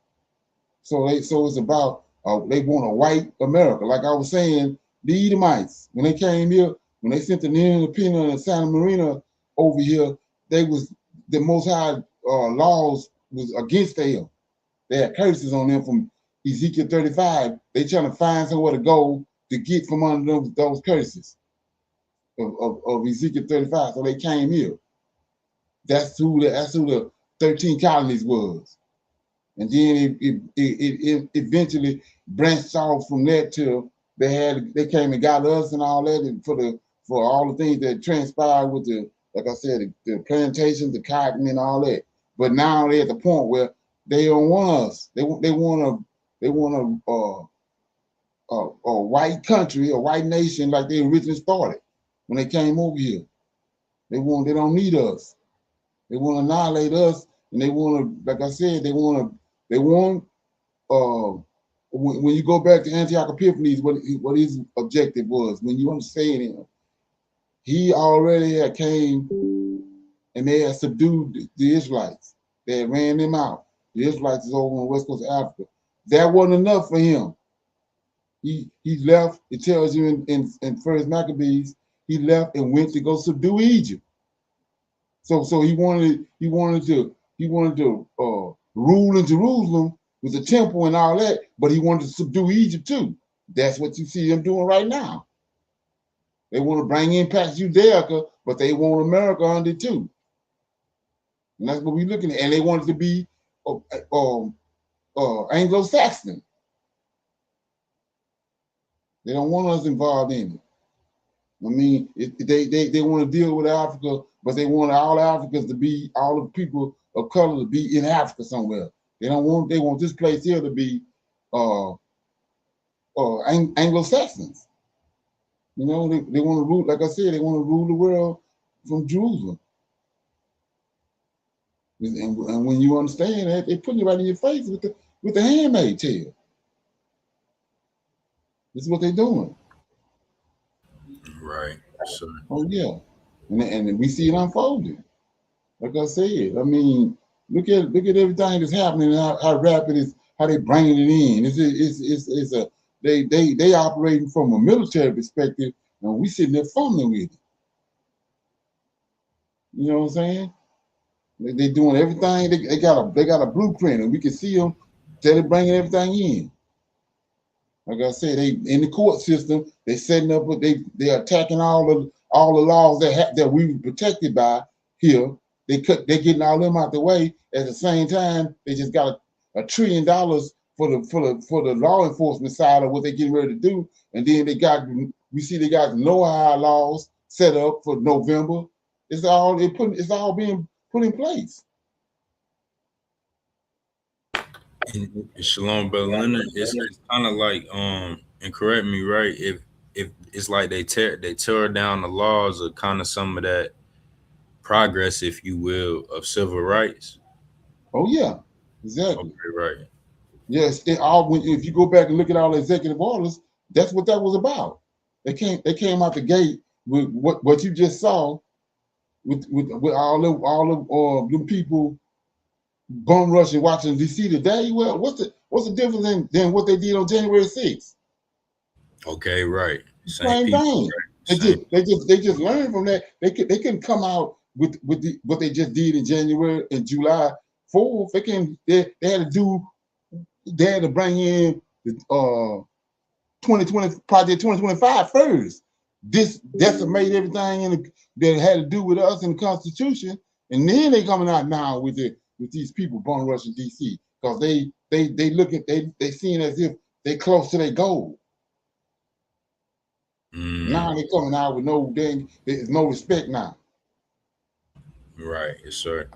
So it's about they want a white America. Like I was saying, the Edomites, when they came here, when they sent the Nina Pina and Santa Marina over here, they was the Most High laws was against them. They had curses on them from Ezekiel 35. They trying to find somewhere to go to get from under those curses of Ezekiel 35. So they came here. That's who the 13 colonies was. And then it eventually branched off from that till they came and got us and all that, and for all the things that transpired with like I said, the plantations, the cotton and all that. But now they're at the point where they don't want us. They want a white country, a white nation like they originally started when they came over here. They don't need us. They want to annihilate us, and they want to, like I said, they want when you go back to Antioch Epiphanes, what his objective was, when you understand him, he already had came and they had subdued the Israelites. They had ran them out. The Israelites is over on the west coast of Africa. That wasn't enough for him. He left. It tells you in First Maccabees, he left and went to go subdue Egypt. So he wanted to rule in Jerusalem with the temple and all that, but he wanted to subdue Egypt too. That's what you see them doing right now. They want to bring in Pax Judaica, but they want America under too. And that's what we're looking at. And they want it to be Anglo-Saxon. They don't want us involved in it. I mean, they want to deal with Africa, but they want all Africans to be, all the people of color to be in Africa somewhere. They want this place here to be Anglo-Saxons. You know, they want to rule, like I said, they want to rule the world from Jerusalem. And when you understand that, they put it right in your face with the handmaid tale. This is what they're doing.
Right. So.
Oh yeah, and we see it unfolding. Like I said, I mean, look at everything that's happening, how rapid is, how they bringing it in. They operating from a military perspective, and we sitting there fumbling with it. You know what I'm saying? They doing everything. They got a blueprint, and we can see them steadily bringing everything in. Like I said, they in the court system, they setting up what they attacking all the laws that we were protected by here. They getting all them out the way. At the same time, they just got $1 trillion for the law enforcement side of what they getting ready to do. And then they got know-how laws set up for November. It's all being put in place.
And Shalom, Brother Leonard, it's kind of like and correct me, right? If it's like they tear down the laws of kind of some of that progress, if you will, of civil rights.
Oh yeah, exactly.
Okay, right.
Yes, if you go back and look at all the executive orders, that's what that was about. They came out the gate with what you just saw with all them people bum rushing Washington D.C. today. Well, what's the difference than what they did on January 6th?
Okay, right.
Same thing. Right? They just learned from that. They couldn't come out with what they just did in January and July 4th. They had to bring in the 2020 Project 2025 first. This decimated everything that had to do with us in the Constitution, and then they coming out now with these people bum rushing DC because they seeing as if they close to their goal. Now they coming out with there's no respect now.
Right, yes, sir.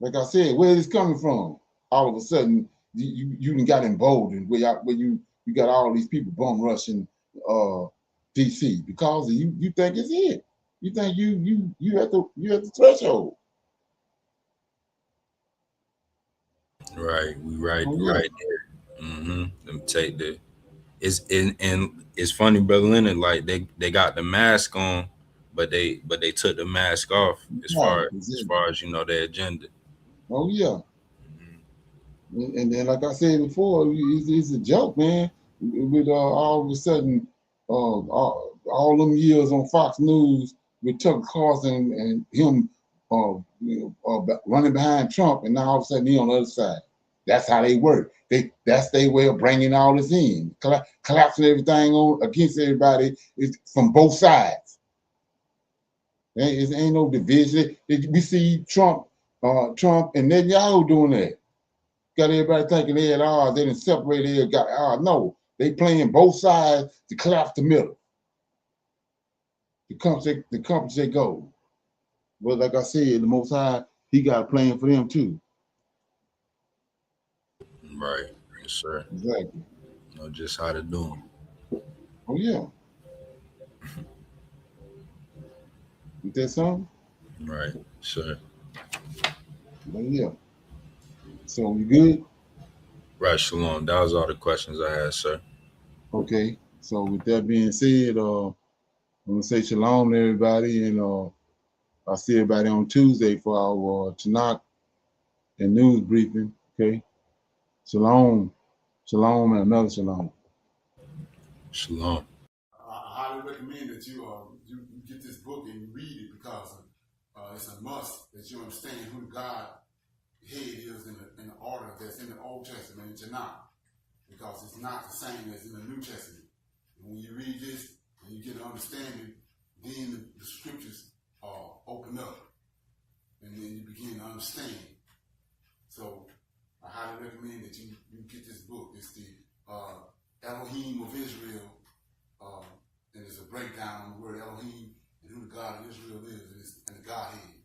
Like I said, where is this coming from? All of a sudden, you got emboldened where you got all these people bum rushing DC because you think it's it. You think you at the threshold.
Right, we right there. Let me take the. And it's funny, Brother Leonard. Like they got the mask on, but they took the mask off as far as you know their agenda.
Oh yeah. And then, like I said before, it's a joke, man. With all of a sudden, all them years on Fox News with Tucker Carlson and him running behind Trump, and now all of a sudden he on the other side. That's how they work. That's their way of bringing all this in, collapsing everything on against everybody. It's from both sides. It ain't no division. We see Trump and Netanyahu doing that. Got everybody thinking they had odds. They didn't separate. They got odds. No, they playing both sides to collapse the middle. The compass they go. But like I said, the Most High, He got a plan for them too.
Right, yes, sir.
Exactly.
Know just how to do them.
Oh yeah. Is that something?
Right, sure.
But yeah. So you good?
Right, Shalom. That was all the questions I had, sir.
Okay. So with that being said, I'm gonna say shalom to everybody, and I'll see everybody on Tuesday for our Tanakh and news briefing. Okay. Shalom, and another shalom.
Shalom.
I highly recommend that you get this book and you read it because it's a must that you understand who God head is in the order that's in the Old Testament in Tanakh, because it's not the same as in the New Testament. And when you read this and you get an understanding, then the scriptures open up, and then you begin to understand. So I highly recommend that you get this book. It's the Elohim of Israel, and it's a breakdown on the word Elohim and who the God of Israel is, and the Godhead.